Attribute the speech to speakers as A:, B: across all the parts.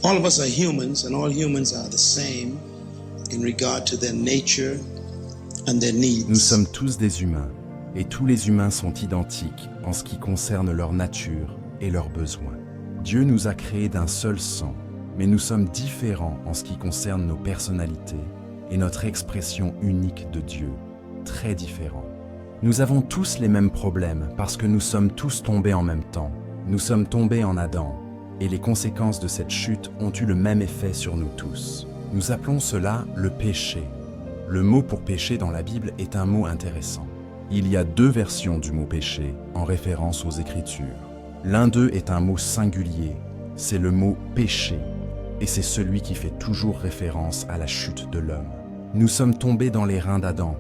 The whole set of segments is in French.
A: All of us are humans, and all humans are the same in regard to their nature and their needs.
B: Nous sommes tous des humains, et tous les humains sont identiques en ce qui concerne leur nature et leurs besoins. Dieu nous a créés d'un seul sang, mais nous sommes différents en ce qui concerne nos personnalités et notre expression unique de Dieu, très différents. Nous avons tous les mêmes problèmes parce que nous sommes tous tombés en même temps. Nous sommes tombés en Adam, et les conséquences de cette chute ont eu le même effet sur nous tous. Nous appelons cela le péché. Le mot pour péché dans la Bible est un mot intéressant. Il y a deux versions du mot péché en référence aux Écritures. L'un d'eux est un mot singulier, c'est le mot péché, et c'est celui qui fait toujours référence à la chute de l'homme. Nous sommes tombés dans les reins d'Adam.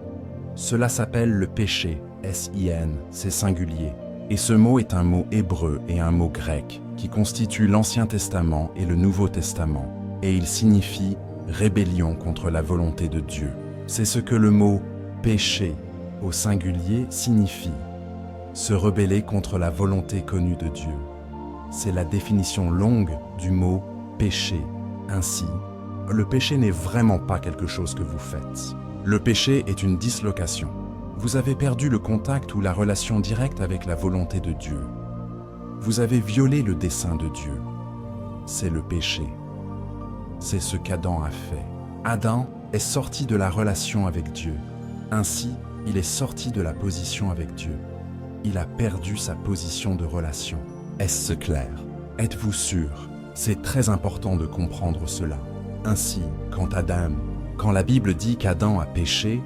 B: Cela s'appelle le péché, S-I-N, c'est singulier. Et ce mot est un mot hébreu et un mot grec qui constituent l'Ancien Testament et le Nouveau Testament, et il signifie rébellion contre la volonté de Dieu. C'est ce que le mot péché au singulier signifie. Se rebeller contre la volonté connue de Dieu. C'est la définition longue du mot péché. Ainsi, le péché n'est vraiment pas quelque chose que vous faites. Le péché est une dislocation. Vous avez perdu le contact ou la relation directe avec la volonté de Dieu. Vous avez violé le dessein de Dieu. C'est le péché. C'est ce qu'Adam a fait. Adam est sorti de la relation avec Dieu. Ainsi, il est sorti de la position avec Dieu. Il a perdu sa position de relation. Est-ce clair? Êtes-vous sûr? C'est très important de comprendre cela. Ainsi, quand la Bible dit qu'Adam a péché,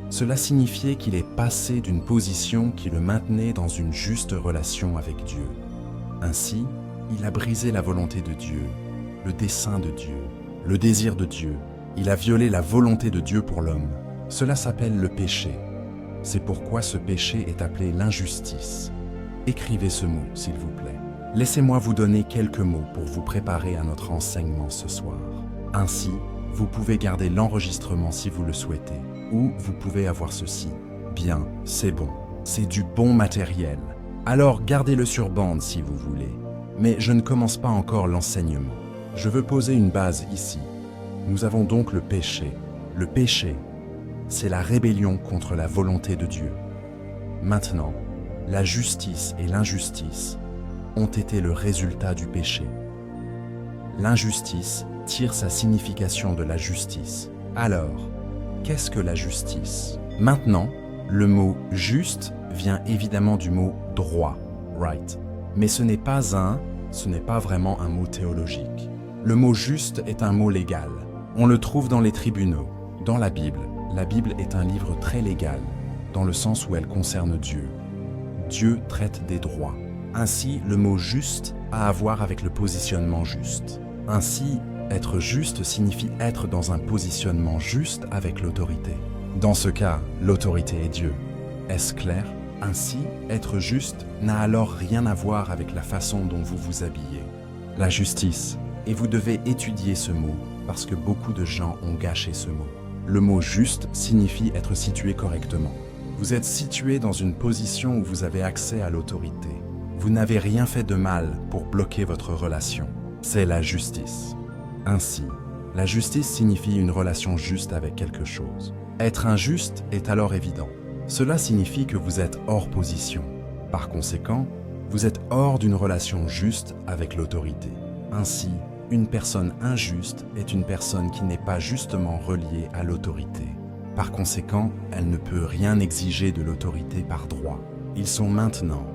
B: cela signifiait qu'il est passé d'une position qui le maintenait dans une juste relation avec Dieu. Ainsi, il a brisé la volonté de Dieu, le dessein de Dieu, le désir de Dieu. Il a violé la volonté de Dieu pour l'homme. Cela s'appelle le péché. C'est pourquoi ce péché est appelé l'injustice. Écrivez ce mot, s'il vous plaît. Laissez-moi vous donner quelques mots pour vous préparer à notre enseignement ce soir. Ainsi, vous pouvez garder l'enregistrement si vous le souhaitez, ou vous pouvez avoir ceci. Bien, c'est bon. C'est du bon matériel. Alors gardez-le sur bande si vous voulez. Mais je ne commence pas encore l'enseignement. Je veux poser une base ici. Nous avons donc le péché. Le péché, c'est la rébellion contre la volonté de Dieu. Maintenant, la justice et l'injustice ont été le résultat du péché. L'injustice tire sa signification de la justice. Alors, qu'est-ce que la justice? Maintenant, le mot « juste » vient évidemment du mot « droit », right. Mais ce n'est pas vraiment un mot théologique. Le mot « juste » est un mot légal. On le trouve dans les tribunaux, dans la Bible. La Bible est un livre très légal, dans le sens où elle concerne Dieu. Dieu traite des droits. Ainsi, le mot « juste » a à voir avec le positionnement juste. Ainsi, être juste signifie être dans un positionnement juste avec l'autorité. Dans ce cas, l'autorité est Dieu. Est-ce clair? Ainsi, être juste n'a alors rien à voir avec la façon dont vous vous habillez. La justice, et vous devez étudier ce mot, parce que beaucoup de gens ont gâché ce mot. Le mot « juste » signifie être situé correctement. Vous êtes situé dans une position où vous avez accès à l'autorité. Vous n'avez rien fait de mal pour bloquer votre relation. C'est la justice. Ainsi, la justice signifie une relation juste avec quelque chose. Être injuste est alors évident. Cela signifie que vous êtes hors position. Par conséquent, vous êtes hors d'une relation juste avec l'autorité. Ainsi, une personne injuste est une personne qui n'est pas justement reliée à l'autorité. Par conséquent, elle ne peut rien exiger de l'autorité par droit. Ils sont maintenant.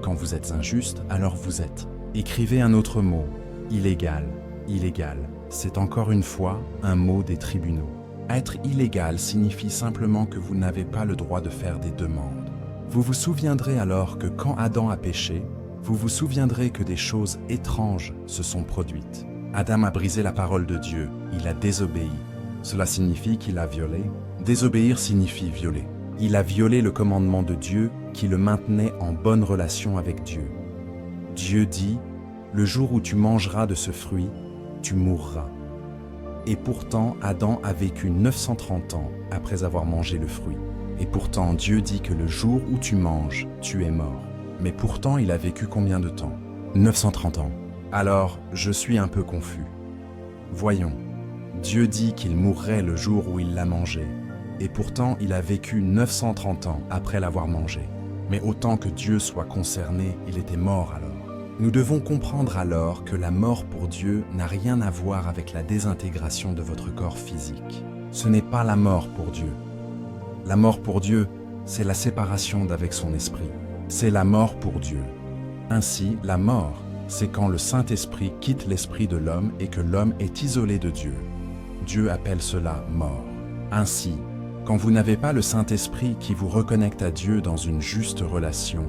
B: Quand vous êtes injuste, alors vous êtes. Écrivez un autre mot. Illégal. Illégal. C'est encore une fois un mot des tribunaux. Être illégal signifie simplement que vous n'avez pas le droit de faire des demandes. Vous vous souviendrez alors que quand Adam a péché, vous vous souviendrez que des choses étranges se sont produites. Adam a brisé la parole de Dieu, il a désobéi. Cela signifie qu'il a violé. Désobéir signifie violer. Il a violé le commandement de Dieu qui le maintenait en bonne relation avec Dieu. Dieu dit, « Le jour où tu mangeras de ce fruit, tu mourras. » Et pourtant, Adam a vécu 930 ans après avoir mangé le fruit. Et pourtant, Dieu dit que le jour où tu manges, tu es mort. Mais pourtant, il a vécu combien de temps? 930 ans. Alors, je suis un peu confus. Voyons, Dieu dit qu'il mourrait le jour où il l'a mangé, et pourtant il a vécu 930 ans après l'avoir mangé. Mais autant que Dieu soit concerné, il était mort alors. Nous devons comprendre alors que la mort pour Dieu n'a rien à voir avec la désintégration de votre corps physique. Ce n'est pas la mort pour Dieu. La mort pour Dieu, c'est la séparation d'avec son esprit. C'est la mort pour Dieu. Ainsi, la mort, c'est quand le Saint-Esprit quitte l'esprit de l'homme et que l'homme est isolé de Dieu. Dieu appelle cela mort. Ainsi, quand vous n'avez pas le Saint-Esprit qui vous reconnecte à Dieu dans une juste relation,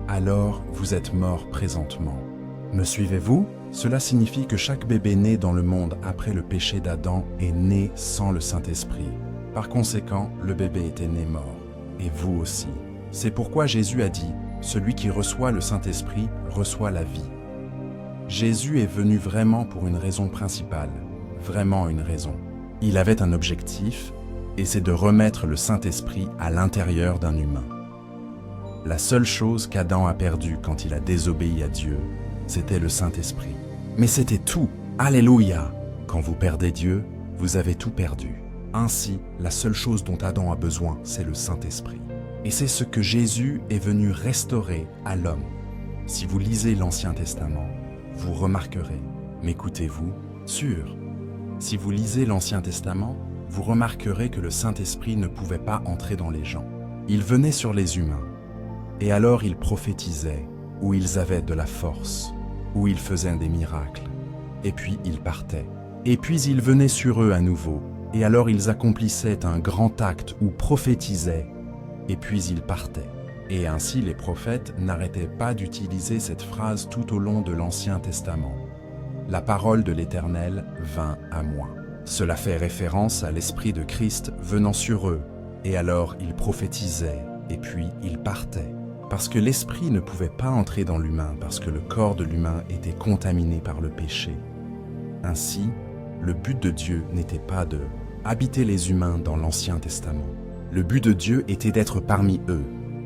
B: alors vous êtes mort présentement. Me suivez-vous? Cela signifie que chaque bébé né dans le monde après le péché d'Adam est né sans le Saint-Esprit. Par conséquent, le bébé était né mort. Et vous aussi. C'est pourquoi Jésus a dit, « Celui qui reçoit le Saint-Esprit reçoit la vie ». Jésus est venu vraiment pour une raison principale, vraiment une raison. Il avait un objectif, et c'est de remettre le Saint-Esprit à l'intérieur d'un humain. La seule chose qu'Adam a perdue quand il a désobéi à Dieu, c'était le Saint-Esprit. Mais c'était tout. Alléluia! Quand vous perdez Dieu, vous avez tout perdu. Ainsi, la seule chose dont Adam a besoin, c'est le Saint-Esprit. Et c'est ce que Jésus est venu restaurer à l'homme. Si vous lisez l'Ancien Testament, vous remarquerez, m'écoutez-vous, sûr. Si vous lisez l'Ancien Testament, vous remarquerez que le Saint-Esprit ne pouvait pas entrer dans les gens. Il venait sur les humains. Et alors ils prophétisaient, où ils avaient de la force, où ils faisaient des miracles. Et puis ils partaient. Et puis il venait sur eux à nouveau, et alors ils accomplissaient un grand acte ou prophétisaient, et puis ils partaient. Et ainsi les prophètes n'arrêtaient pas d'utiliser cette phrase tout au long de l'Ancien Testament. La parole de l'Éternel vint à moi. Cela fait référence à l'Esprit de Christ venant sur eux, et alors ils prophétisaient, et puis ils partaient. Parce que l'Esprit ne pouvait pas entrer dans l'humain, parce que le corps de l'humain était contaminé par le péché. Ainsi, le but de Dieu n'était pas de habiter les humains dans l'Ancien Testament. Le but de Dieu était d'être parmi eux.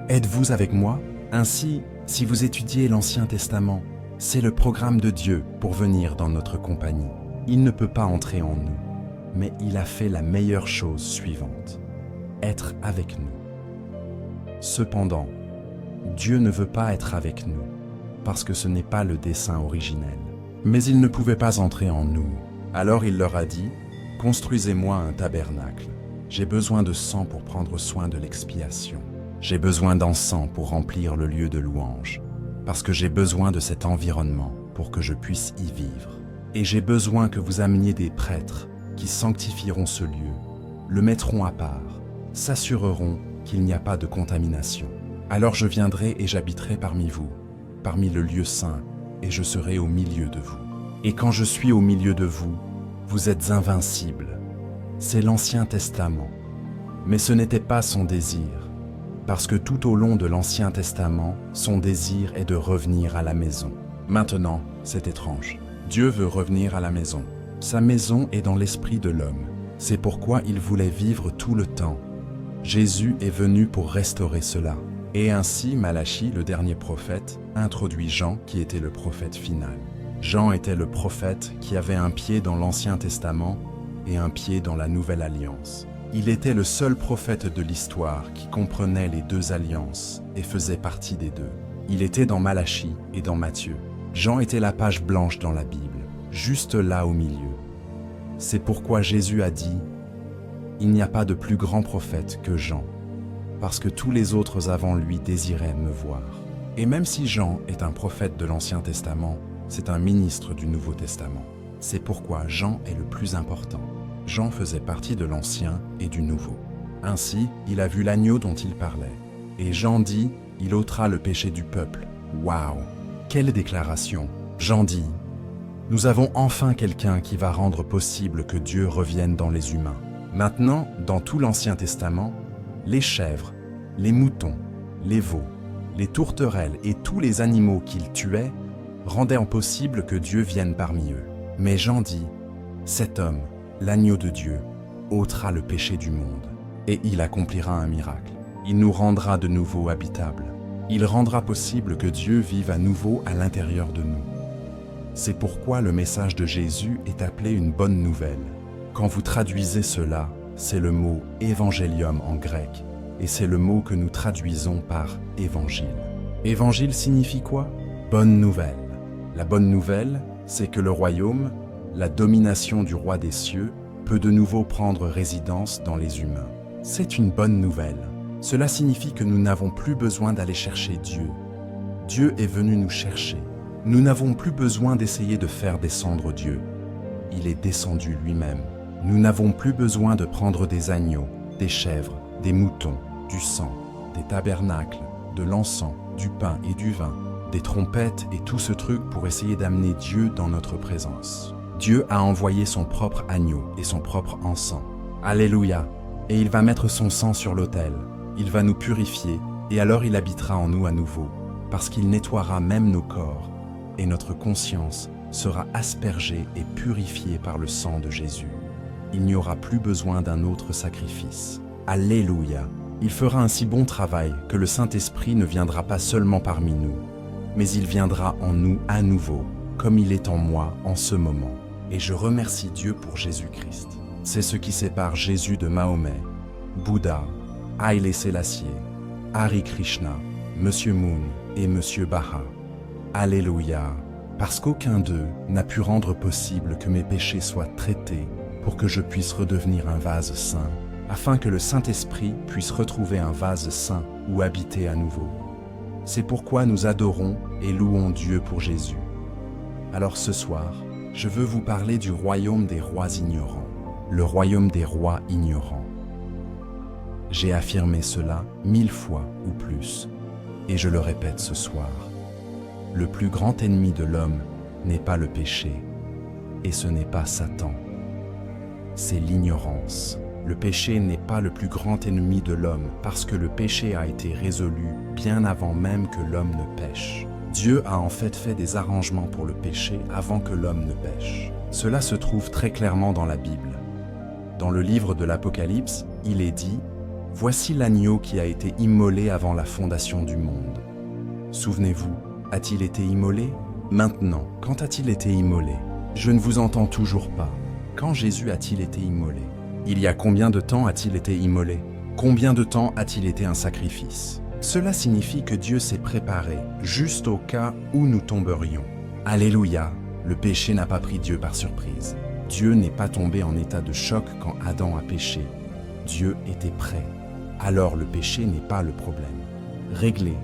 B: Êtes-vous avec moi? Ainsi, si vous étudiez l'Ancien Testament, c'est le programme de Dieu pour venir dans notre compagnie. Il ne peut pas entrer en nous, mais il a fait la meilleure chose suivante, être avec nous. Cependant, Dieu ne veut pas être avec nous, parce que ce n'est pas le dessein originel. Mais il ne pouvait pas entrer en nous. Alors il leur a dit, « Construisez-moi un tabernacle. J'ai besoin de sang pour prendre soin de l'expiation. J'ai besoin d'encens pour remplir le lieu de louange, parce que j'ai besoin de cet environnement pour que je puisse y vivre. Et j'ai besoin que vous ameniez des prêtres qui sanctifieront ce lieu, le mettront à part, s'assureront qu'il n'y a pas de contamination. Alors je viendrai et j'habiterai parmi vous, parmi le lieu saint, et je serai au milieu de vous. Et quand je suis au milieu de vous, vous êtes invincibles. » C'est l'Ancien Testament. Mais ce n'était pas son désir, parce que tout au long de l'Ancien Testament, son désir est de revenir à la maison. Maintenant, c'est étrange. Dieu veut revenir à la maison. Sa maison est dans l'esprit de l'homme. C'est pourquoi il voulait vivre tout le temps. Jésus est venu pour restaurer cela. Et ainsi, Malachie, le dernier prophète, introduit Jean qui était le prophète final. Jean était le prophète qui avait un pied dans l'Ancien Testament et un pied dans la Nouvelle Alliance. Il était le seul prophète de l'histoire qui comprenait les deux alliances et faisait partie des deux. Il était dans Malachie et dans Matthieu. Jean était la page blanche dans la Bible, juste là au milieu. C'est pourquoi Jésus a dit « Il n'y a pas de plus grand prophète que Jean ». Parce que tous les autres avant lui désiraient me voir. Et même si Jean est un prophète de l'Ancien Testament, c'est un ministre du Nouveau Testament. C'est pourquoi Jean est le plus important. Jean faisait partie de l'Ancien et du Nouveau. Ainsi, il a vu l'agneau dont il parlait. Et Jean dit, il ôtera le péché du peuple. Waouh! Quelle déclaration! Jean dit, nous avons enfin quelqu'un qui va rendre possible que Dieu revienne dans les humains. Maintenant, dans tout l'Ancien Testament, les chèvres, les moutons, les veaux, les tourterelles et tous les animaux qu'ils tuaient rendaient impossible que Dieu vienne parmi eux. Mais Jean dit, cet homme, l'agneau de Dieu, ôtera le péché du monde, et il accomplira un miracle. Il nous rendra de nouveau habitables. Il rendra possible que Dieu vive à nouveau à l'intérieur de nous. C'est pourquoi le message de Jésus est appelé une bonne nouvelle. Quand vous traduisez cela, c'est le mot évangélium en grec, et c'est le mot que nous traduisons par évangile. Évangile signifie quoi? Bonne nouvelle. La bonne nouvelle, c'est que le royaume, la domination du roi des cieux, peut de nouveau prendre résidence dans les humains. C'est une bonne nouvelle. Cela signifie que nous n'avons plus besoin d'aller chercher Dieu. Dieu est venu nous chercher. Nous n'avons plus besoin d'essayer de faire descendre Dieu. Il est descendu lui-même. Nous n'avons plus besoin de prendre des agneaux, des chèvres, des moutons, du sang, des tabernacles, de l'encens, du pain et du vin, des trompettes et tout ce truc pour essayer d'amener Dieu dans notre présence. Dieu a envoyé son propre agneau et son propre encens. Alléluia! Et il va mettre son sang sur l'autel. Il va nous purifier et alors il habitera en nous à nouveau, parce qu'il nettoiera même nos corps et notre conscience sera aspergée et purifiée par le sang de Jésus. Il n'y aura plus besoin d'un autre sacrifice. Alléluia! Il fera un si bon travail que le Saint-Esprit ne viendra pas seulement parmi nous, mais il viendra en nous à nouveau, comme il est en moi en ce moment. Et je remercie Dieu pour Jésus-Christ. C'est ce qui sépare Jésus de Mahomet, Bouddha, Haile Selassie, Hari Krishna, Monsieur Moon et Monsieur Baha. Alléluia! Parce qu'aucun d'eux n'a pu rendre possible que mes péchés soient traités pour que je puisse redevenir un vase saint, afin que le Saint-Esprit puisse retrouver un vase saint où habiter à nouveau. C'est pourquoi nous adorons et louons Dieu pour Jésus. Alors ce soir, je veux vous parler du royaume des rois ignorants, le royaume des rois ignorants. J'ai affirmé cela 1000 fois ou plus, et je le répète ce soir. Le plus grand ennemi de l'homme n'est pas le péché, et ce n'est pas Satan. C'est l'ignorance. Le péché n'est pas le plus grand ennemi de l'homme parce que le péché a été résolu bien avant même que l'homme ne pêche. Dieu a en fait des arrangements pour le péché avant que l'homme ne pêche. Cela se trouve très clairement dans la Bible. Dans le livre de l'Apocalypse, il est dit « Voici l'agneau qui a été immolé avant la fondation du monde. » Souvenez-vous, a-t-il été immolé? Maintenant, quand a-t-il été immolé? Je ne vous entends toujours pas. Quand Jésus a-t-il été immolé? Il y a combien de temps a-t-il été immolé? Combien de temps a-t-il été un sacrifice? Cela signifie que Dieu s'est préparé, juste au cas où nous tomberions. Alléluia! Le péché n'a pas pris Dieu par surprise. Dieu n'est pas tombé en état de choc quand Adam a péché. Dieu était prêt. Alors le péché n'est pas le problème. Réglé.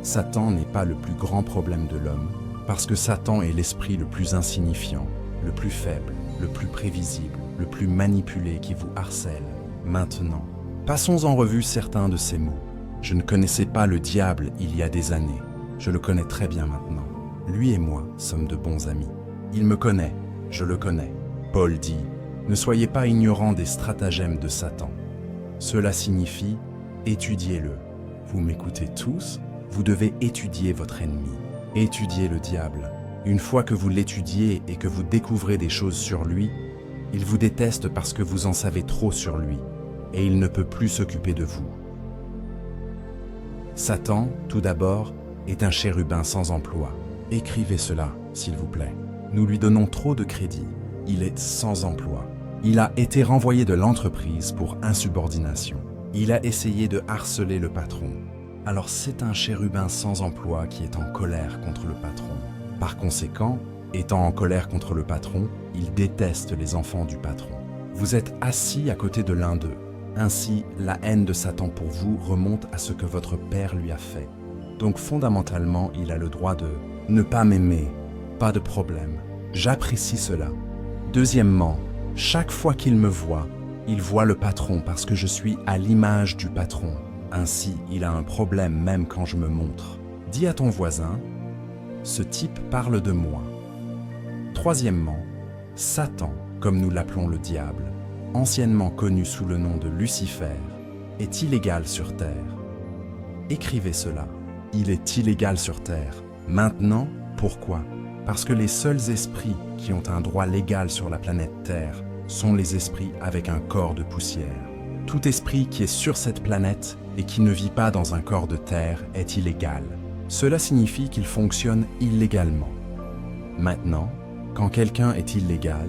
B: Satan n'est pas le plus grand problème de l'homme, parce que Satan est l'esprit le plus insignifiant, le plus faible, le plus prévisible, le plus manipulé qui vous harcèle. Maintenant, passons en revue certains de ces mots. Je ne connaissais pas le diable il y a des années. Je le connais très bien maintenant. Lui et moi sommes de bons amis. Il me connaît, je le connais. Paul dit, ne soyez pas ignorants des stratagèmes de Satan. Cela signifie, étudiez-le. Vous m'écoutez tous? Vous devez étudier votre ennemi. Étudiez le diable. Une fois que vous l'étudiez et que vous découvrez des choses sur lui, il vous déteste parce que vous en savez trop sur lui, et il ne peut plus s'occuper de vous. Satan, tout d'abord, est un chérubin sans emploi. Écrivez cela, s'il vous plaît. Nous lui donnons trop de crédit. Il est sans emploi. Il a été renvoyé de l'entreprise pour insubordination. Il a essayé de harceler le patron. Alors c'est un chérubin sans emploi qui est en colère contre le patron. Par conséquent, étant en colère contre le patron, il déteste les enfants du patron. Vous êtes assis à côté de l'un d'eux. Ainsi, la haine de Satan pour vous remonte à ce que votre père lui a fait. Donc fondamentalement, il a le droit de ne pas m'aimer. Pas de problème. J'apprécie cela. Deuxièmement, chaque fois qu'il me voit, il voit le patron parce que je suis à l'image du patron. Ainsi, il a un problème même quand je me montre. Dis à ton voisin, ce type parle de moi. Troisièmement, Satan, comme nous l'appelons le diable, anciennement connu sous le nom de Lucifer, est illégal sur terre. Écrivez cela. Il est illégal sur terre. Maintenant, pourquoi? Parce que les seuls esprits qui ont un droit légal sur la planète Terre sont les esprits avec un corps de poussière. Tout esprit qui est sur cette planète et qui ne vit pas dans un corps de terre est illégal. Cela signifie qu'il fonctionne illégalement. Maintenant, quand quelqu'un est illégal,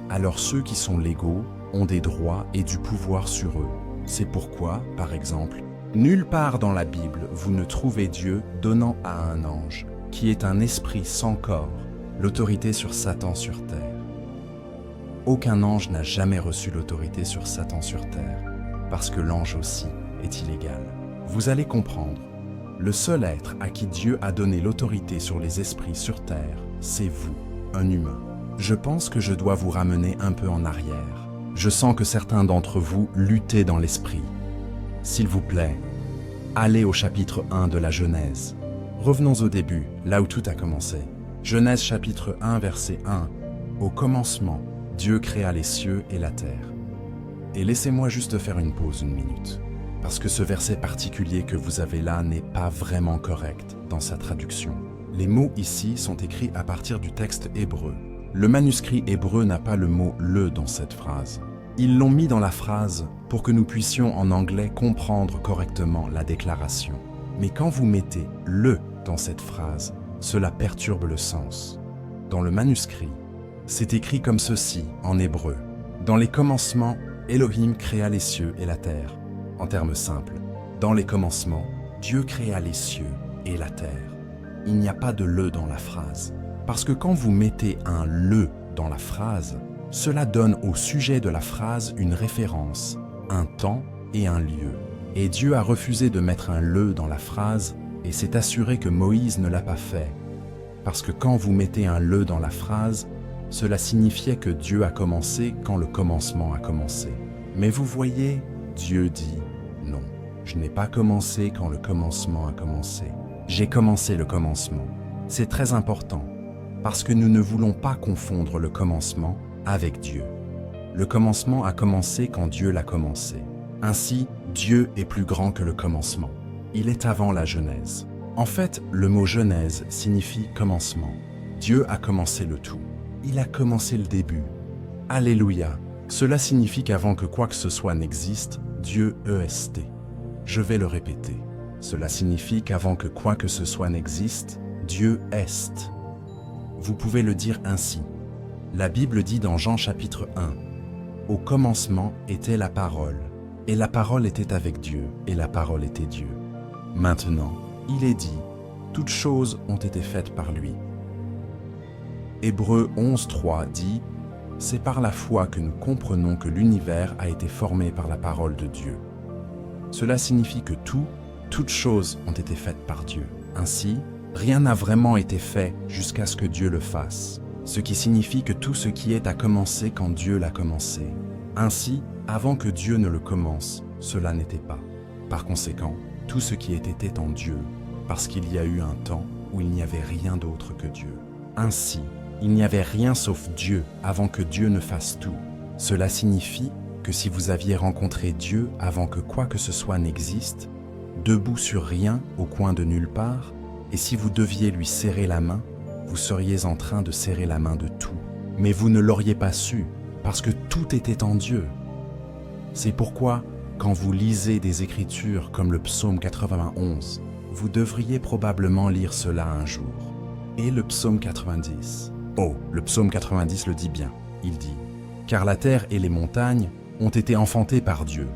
B: alors ceux qui sont légaux ont des droits et du pouvoir sur eux. C'est pourquoi, par exemple, nulle part dans la Bible vous ne trouvez Dieu donnant à un ange, qui est un esprit sans corps, l'autorité sur Satan sur terre. Aucun ange n'a jamais reçu l'autorité sur Satan sur terre, parce que l'ange aussi est illégal. Vous allez comprendre, le seul être à qui Dieu a donné l'autorité sur les esprits sur terre, c'est vous, un humain. Je pense que je dois vous ramener un peu en arrière. Je sens que certains d'entre vous luttaient dans l'esprit. S'il vous plaît, allez au chapitre 1 de la Genèse. Revenons au début, là où tout a commencé. Genèse chapitre 1, verset 1. Au commencement, Dieu créa les cieux et la terre. Et laissez-moi juste faire une pause une minute, parce que ce verset particulier que vous avez là n'est pas vraiment correct dans sa traduction. Les mots ici sont écrits à partir du texte hébreu. Le manuscrit hébreu n'a pas le mot « le » dans cette phrase. Ils l'ont mis dans la phrase pour que nous puissions en anglais comprendre correctement la déclaration. Mais quand vous mettez « le » dans cette phrase, cela perturbe le sens. Dans le manuscrit, c'est écrit comme ceci en hébreu. Dans les commencements, Elohim créa les cieux et la terre. En termes simples, dans les commencements, Dieu créa les cieux et la terre. Il n'y a pas de « le » dans la phrase. Parce que quand vous mettez un « le » dans la phrase, cela donne au sujet de la phrase une référence, un temps et un lieu. Et Dieu a refusé de mettre un « le » dans la phrase et s'est assuré que Moïse ne l'a pas fait. Parce que quand vous mettez un « le » dans la phrase, cela signifiait que Dieu a commencé quand le commencement a commencé. Mais vous voyez, Dieu dit « non, je n'ai pas commencé quand le commencement a commencé. J'ai commencé le commencement. » C'est très important, parce que nous ne voulons pas confondre le commencement avec Dieu. Le commencement a commencé quand Dieu l'a commencé. Ainsi, Dieu est plus grand que le commencement. Il est avant la Genèse. En fait, le mot Genèse signifie commencement. Dieu a commencé le tout. Il a commencé le début. Alléluia. Cela signifie qu'avant que quoi que ce soit n'existe, Dieu est. Je vais le répéter. Cela signifie qu'avant que quoi que ce soit n'existe, Dieu est. Vous pouvez le dire ainsi. La Bible dit dans Jean chapitre 1, « Au commencement était la parole, et la parole était avec Dieu, et la parole était Dieu. » Maintenant, il est dit, « Toutes choses ont été faites par lui. » Hébreux 11.3 dit, « C'est par la foi que nous comprenons que l'univers a été formé par la parole de Dieu. » Cela signifie que toutes choses ont été faites par Dieu. Ainsi, rien n'a vraiment été fait jusqu'à ce que Dieu le fasse, ce qui signifie que tout ce qui est a commencé quand Dieu l'a commencé. Ainsi, avant que Dieu ne le commence, cela n'était pas. Par conséquent, tout ce qui était en Dieu, parce qu'il y a eu un temps où il n'y avait rien d'autre que Dieu. Ainsi, il n'y avait rien sauf Dieu avant que Dieu ne fasse tout. Cela signifie que si vous aviez rencontré Dieu avant que quoi que ce soit n'existe, debout sur rien au coin de nulle part, et si vous deviez lui serrer la main, vous seriez en train de serrer la main de tout. Mais vous ne l'auriez pas su, parce que tout était en Dieu. C'est pourquoi, quand vous lisez des écritures comme le psaume 91, vous devriez probablement lire cela un jour. Et le psaume 90. Oh, le psaume 90 le dit bien. Il dit « Car la terre et les montagnes ont été enfantées par Dieu. »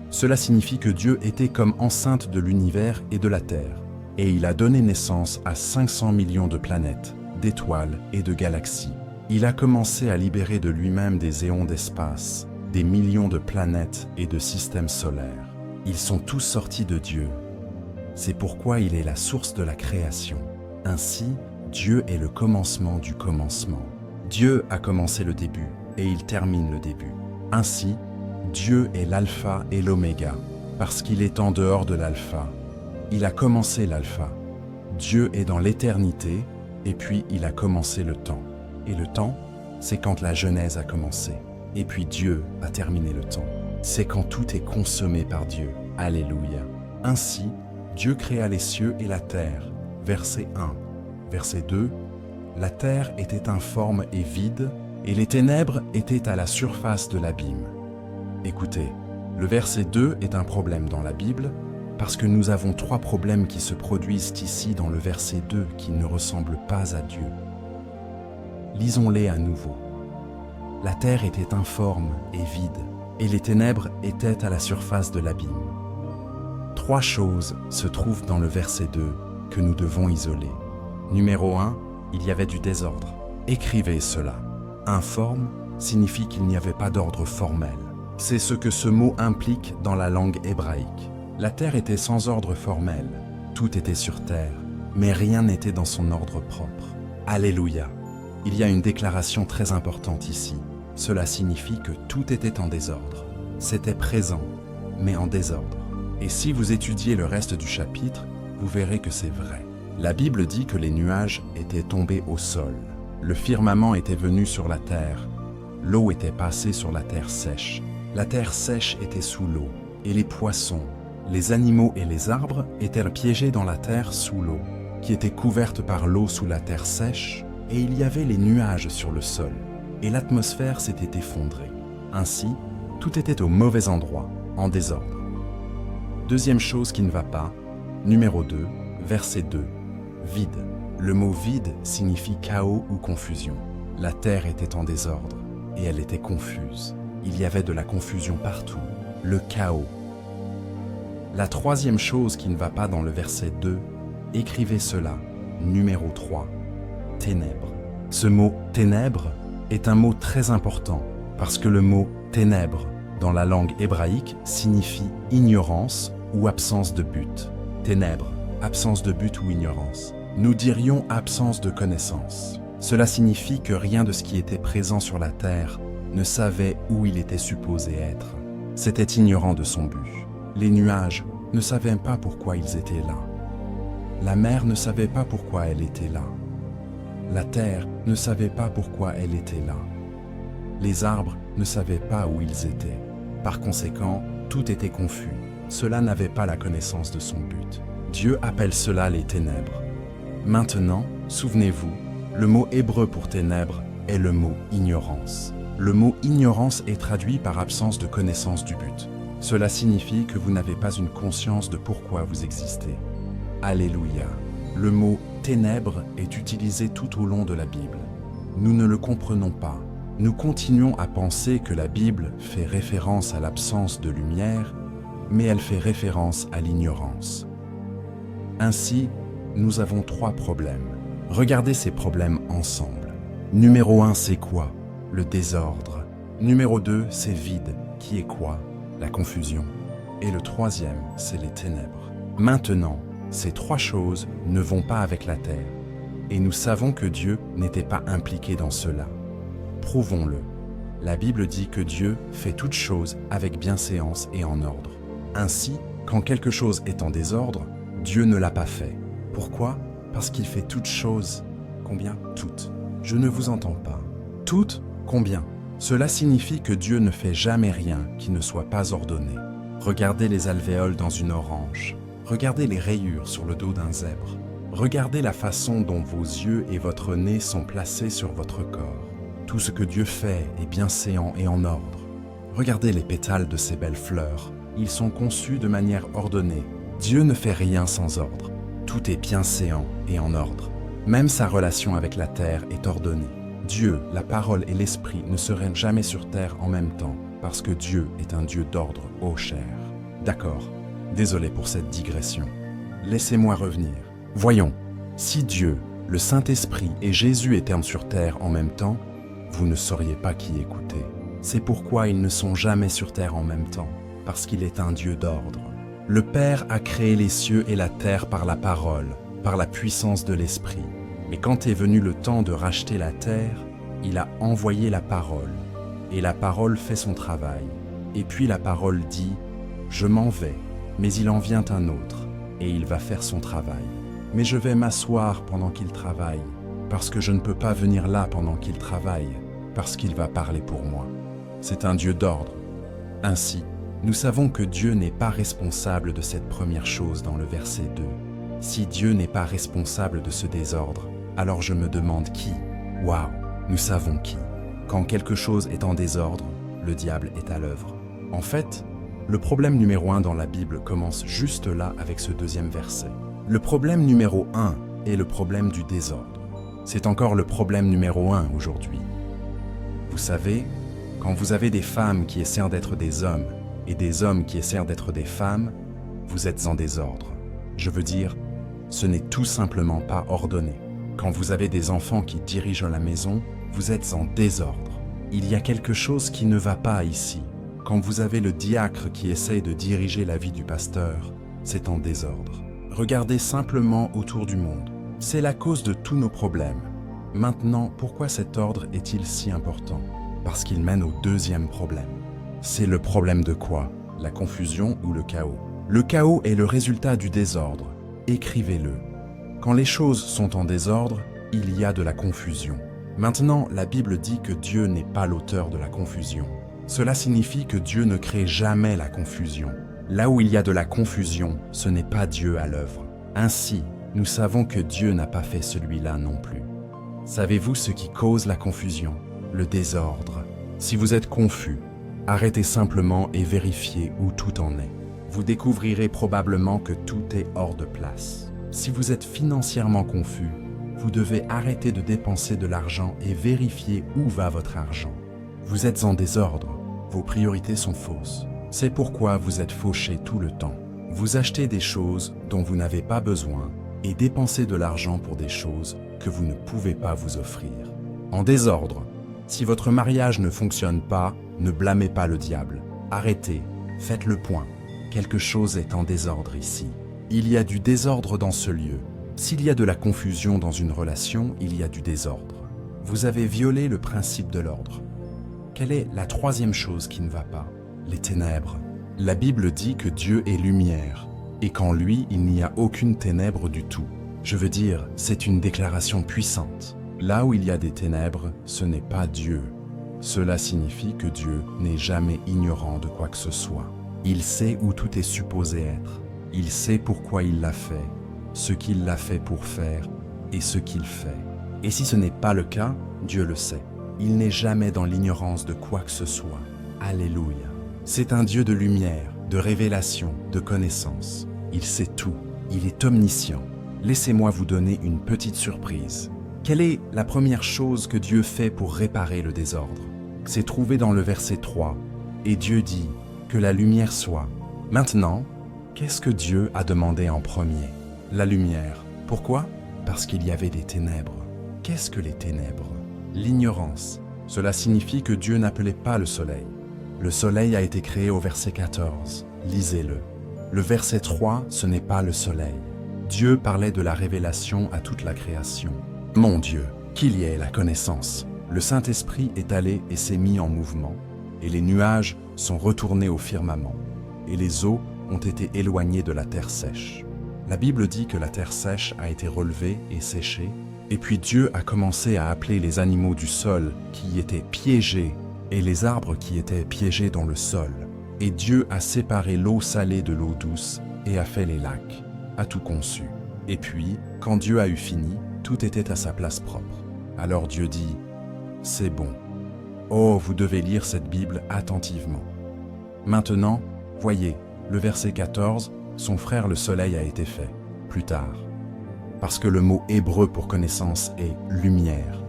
B: Cela signifie que Dieu était comme enceinte de l'univers et de la terre. Et il a donné naissance à 500 millions de planètes, d'étoiles et de galaxies. Il a commencé à libérer de lui-même des éons d'espace, des millions de planètes et de systèmes solaires. Ils sont tous sortis de Dieu. C'est pourquoi il est la source de la création. Ainsi, Dieu est le commencement du commencement. Dieu a commencé le début et il termine le début. Ainsi, Dieu est l'alpha et l'oméga, parce qu'il est en dehors de l'alpha. Il a commencé l'alpha. Dieu est dans l'éternité, et puis il a commencé le temps. Et le temps, c'est quand la Genèse a commencé. Et puis Dieu a terminé le temps. C'est quand tout est consommé par Dieu. Alléluia. Ainsi, Dieu créa les cieux et la terre. Verset 1. Verset 2. La terre était informe et vide, et les ténèbres étaient à la surface de l'abîme. Écoutez, le verset 2 est un problème dans la Bible, parce que nous avons 3 problèmes qui se produisent ici dans le verset 2 qui ne ressemblent pas à Dieu. Lisons-les à nouveau. La terre était informe et vide, et les ténèbres étaient à la surface de l'abîme. 3 choses se trouvent dans le verset 2 que nous devons isoler. Numéro 1, il y avait du désordre. Écrivez cela. Informe signifie qu'il n'y avait pas d'ordre formel. C'est ce que ce mot implique dans la langue hébraïque. La terre était sans ordre formel. Tout était sur terre, mais rien n'était dans son ordre propre. Alléluia. Il y a une déclaration très importante ici. Cela signifie que tout était en désordre. C'était présent, mais en désordre. Et si vous étudiez le reste du chapitre, vous verrez que c'est vrai. La Bible dit que les nuages étaient tombés au sol. Le firmament était venu sur la terre. L'eau était passée sur la terre sèche. La terre sèche était sous l'eau. Et les poissons, les animaux et les arbres étaient piégés dans la terre sous l'eau, qui était couverte par l'eau sous la terre sèche, et il y avait les nuages sur le sol. Et l'atmosphère s'était effondrée. Ainsi, tout était au mauvais endroit, en désordre. Deuxième chose qui ne va pas, numéro 2, verset 2, vide. Le mot vide signifie chaos ou confusion. La terre était en désordre et elle était confuse. Il y avait de la confusion partout, le chaos. La troisième chose qui ne va pas dans le verset 2, écrivez cela, numéro 3, ténèbres. Ce mot ténèbres est un mot très important parce que le mot ténèbres dans la langue hébraïque signifie ignorance ou absence de but. Ténèbres, absence de but ou ignorance. Nous dirions absence de connaissance. Cela signifie que rien de ce qui était présent sur la terre ne savait où il était supposé être. C'était ignorant de son but. Les nuages ne savaient pas pourquoi ils étaient là. La mer ne savait pas pourquoi elle était là. La terre ne savait pas pourquoi elle était là. Les arbres ne savaient pas où ils étaient. Par conséquent, tout était confus. Cela n'avait pas la connaissance de son but. Dieu appelle cela les ténèbres. Maintenant, souvenez-vous, le mot hébreu pour ténèbres est le mot ignorance. Le mot ignorance est traduit par absence de connaissance du but. Cela signifie que vous n'avez pas une conscience de pourquoi vous existez. Alléluia. Le mot ténèbres est utilisé tout au long de la Bible. Nous ne le comprenons pas. Nous continuons à penser que la Bible fait référence à l'absence de lumière, mais elle fait référence à l'ignorance. Ainsi, nous avons 3 problèmes. Regardez ces problèmes ensemble. Numéro 1, c'est quoi? Le désordre. Numéro 2, c'est vide. Qui est quoi? La confusion. Et le 3e, c'est les ténèbres. Maintenant, ces 3 choses ne vont pas avec la terre. Et nous savons que Dieu n'était pas impliqué dans cela. Prouvons-le. La Bible dit que Dieu fait toutes choses avec bienséance et en ordre. Ainsi, quand quelque chose est en désordre, Dieu ne l'a pas fait. Pourquoi? Parce qu'il fait toutes choses. Combien? Toutes. Je ne vous entends pas. Toutes? Combien? Cela signifie que Dieu ne fait jamais rien qui ne soit pas ordonné. Regardez les alvéoles dans une orange. Regardez les rayures sur le dos d'un zèbre. Regardez la façon dont vos yeux et votre nez sont placés sur votre corps. Tout ce que Dieu fait est bienséant et en ordre. Regardez les pétales de ces belles fleurs. Ils sont conçus de manière ordonnée. Dieu ne fait rien sans ordre. Tout est bienséant et en ordre. Même sa relation avec la terre est ordonnée. Dieu, la parole et l'esprit ne seraient jamais sur terre en même temps, parce que Dieu est un Dieu d'ordre, ô cher. D'accord, désolé pour cette digression. Laissez-moi revenir. Voyons, si Dieu, le Saint-Esprit et Jésus étaient sur terre en même temps, vous ne sauriez pas qui écouter. C'est pourquoi ils ne sont jamais sur terre en même temps, parce qu'il est un Dieu d'ordre. Le Père a créé les cieux et la terre par la parole, par la puissance de l'Esprit. Mais quand est venu le temps de racheter la terre, il a envoyé la parole, et la parole fait son travail. Et puis la parole dit, « Je m'en vais, mais il en vient un autre, et il va faire son travail. Mais je vais m'asseoir pendant qu'il travaille, parce que je ne peux pas venir là pendant qu'il travaille, parce qu'il va parler pour moi. » C'est un Dieu d'ordre. Ainsi, nous savons que Dieu n'est pas responsable de cette première chose dans le verset 2. Si Dieu n'est pas responsable de ce désordre, alors je me demande qui? Waouh, nous savons qui. Quand quelque chose est en désordre, le diable est à l'œuvre. En fait, le problème numéro 1 dans la Bible commence juste là avec ce 2e verset. Le problème numéro 1 est le problème du désordre. C'est encore le problème numéro 1 aujourd'hui. Vous savez, quand vous avez des femmes qui essaient d'être des hommes et des hommes qui essaient d'être des femmes, vous êtes en désordre. Je veux dire, ce n'est tout simplement pas ordonné. Quand vous avez des enfants qui dirigent la maison, vous êtes en désordre. Il y a quelque chose qui ne va pas ici. Quand vous avez le diacre qui essaye de diriger la vie du pasteur, c'est en désordre. Regardez simplement autour du monde. C'est la cause de tous nos problèmes. Maintenant, pourquoi cet ordre est-il si important? Parce qu'il mène au deuxième problème. C'est le problème de quoi? La confusion ou le chaos? Le chaos est le résultat du désordre. Écrivez-le. Quand les choses sont en désordre, il y a de la confusion. Maintenant, la Bible dit que Dieu n'est pas l'auteur de la confusion. Cela signifie que Dieu ne crée jamais la confusion. Là où il y a de la confusion, ce n'est pas Dieu à l'œuvre. Ainsi, nous savons que Dieu n'a pas fait celui-là non plus. Savez-vous ce qui cause la confusion? Le désordre. Si vous êtes confus, arrêtez simplement et vérifiez où tout en est. Vous découvrirez probablement que tout est hors de place. Si vous êtes financièrement confus, vous devez arrêter de dépenser de l'argent et vérifier où va votre argent. Vous êtes en désordre, vos priorités sont fausses. C'est pourquoi vous êtes fauché tout le temps. Vous achetez des choses dont vous n'avez pas besoin et dépensez de l'argent pour des choses que vous ne pouvez pas vous offrir. En désordre. Si votre mariage ne fonctionne pas, ne blâmez pas le diable. Arrêtez, faites le point. Quelque chose est en désordre ici. Il y a du désordre dans ce lieu. S'il y a de la confusion dans une relation, il y a du désordre. Vous avez violé le principe de l'ordre. Quelle est la troisième chose qui ne va pas? Les ténèbres. La Bible dit que Dieu est lumière, et qu'en lui, il n'y a aucune ténèbre du tout. Je veux dire, c'est une déclaration puissante. Là où il y a des ténèbres, ce n'est pas Dieu. Cela signifie que Dieu n'est jamais ignorant de quoi que ce soit. Il sait où tout est supposé être. Il sait pourquoi il l'a fait, ce qu'il l'a fait pour faire et ce qu'il fait. Et si ce n'est pas le cas, Dieu le sait. Il n'est jamais dans l'ignorance de quoi que ce soit. Alléluia. C'est un Dieu de lumière, de révélation, de connaissance. Il sait tout. Il est omniscient. Laissez-moi vous donner une petite surprise. Quelle est la première chose que Dieu fait pour réparer le désordre? C'est trouvé dans le verset 3. Et Dieu dit que la lumière soit. Maintenant, qu'est-ce que Dieu a demandé en premier? La lumière. Pourquoi? Parce qu'il y avait des ténèbres. Qu'est-ce que les ténèbres? L'ignorance. Cela signifie que Dieu n'appelait pas le soleil. Le soleil a été créé au verset 14. Lisez-le. Le verset 3, ce n'est pas le soleil. Dieu parlait de la révélation à toute la création. Mon Dieu, qu'il y ait la connaissance. Le Saint-Esprit est allé et s'est mis en mouvement, et les nuages sont retournés au firmament, et les eaux ont été éloignées de la terre sèche. La Bible dit que la terre sèche a été relevée et séchée, et puis Dieu a commencé à appeler les animaux du sol qui y étaient piégés et les arbres qui étaient piégés dans le sol. Et Dieu a séparé l'eau salée de l'eau douce et a fait les lacs, a tout conçu. Et puis, quand Dieu a eu fini, tout était à sa place propre. Alors Dieu dit, « C'est bon. » Oh, vous devez lire cette Bible attentivement. Maintenant, voyez, le verset 14, son frère le soleil a été fait, plus tard. Parce que le mot hébreu pour connaissance est lumière,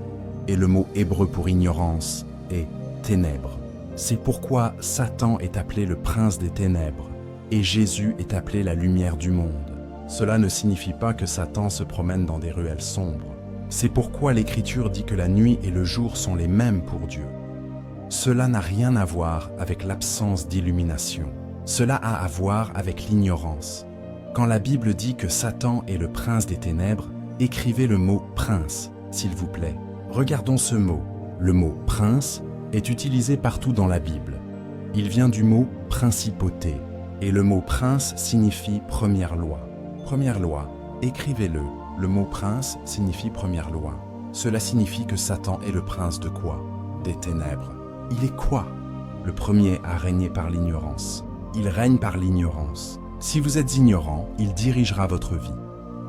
B: et le mot hébreu pour ignorance est ténèbres. C'est pourquoi Satan est appelé le prince des ténèbres, et Jésus est appelé la lumière du monde. Cela ne signifie pas que Satan se promène dans des ruelles sombres. C'est pourquoi l'Écriture dit que la nuit et le jour sont les mêmes pour Dieu. Cela n'a rien à voir avec l'absence d'illumination. Cela a à voir avec l'ignorance. Quand la Bible dit que Satan est le prince des ténèbres, écrivez le mot « prince », s'il vous plaît. Regardons ce mot. Le mot « prince » est utilisé partout dans la Bible. Il vient du mot « principauté », et le mot « prince » signifie « première loi ». Première loi, écrivez-le. Le mot « prince » signifie « première loi ». Cela signifie que Satan est le prince de quoi? Des ténèbres. Il est quoi? Le premier à régner par l'ignorance. Il règne par l'ignorance. Si vous êtes ignorant, il dirigera votre vie.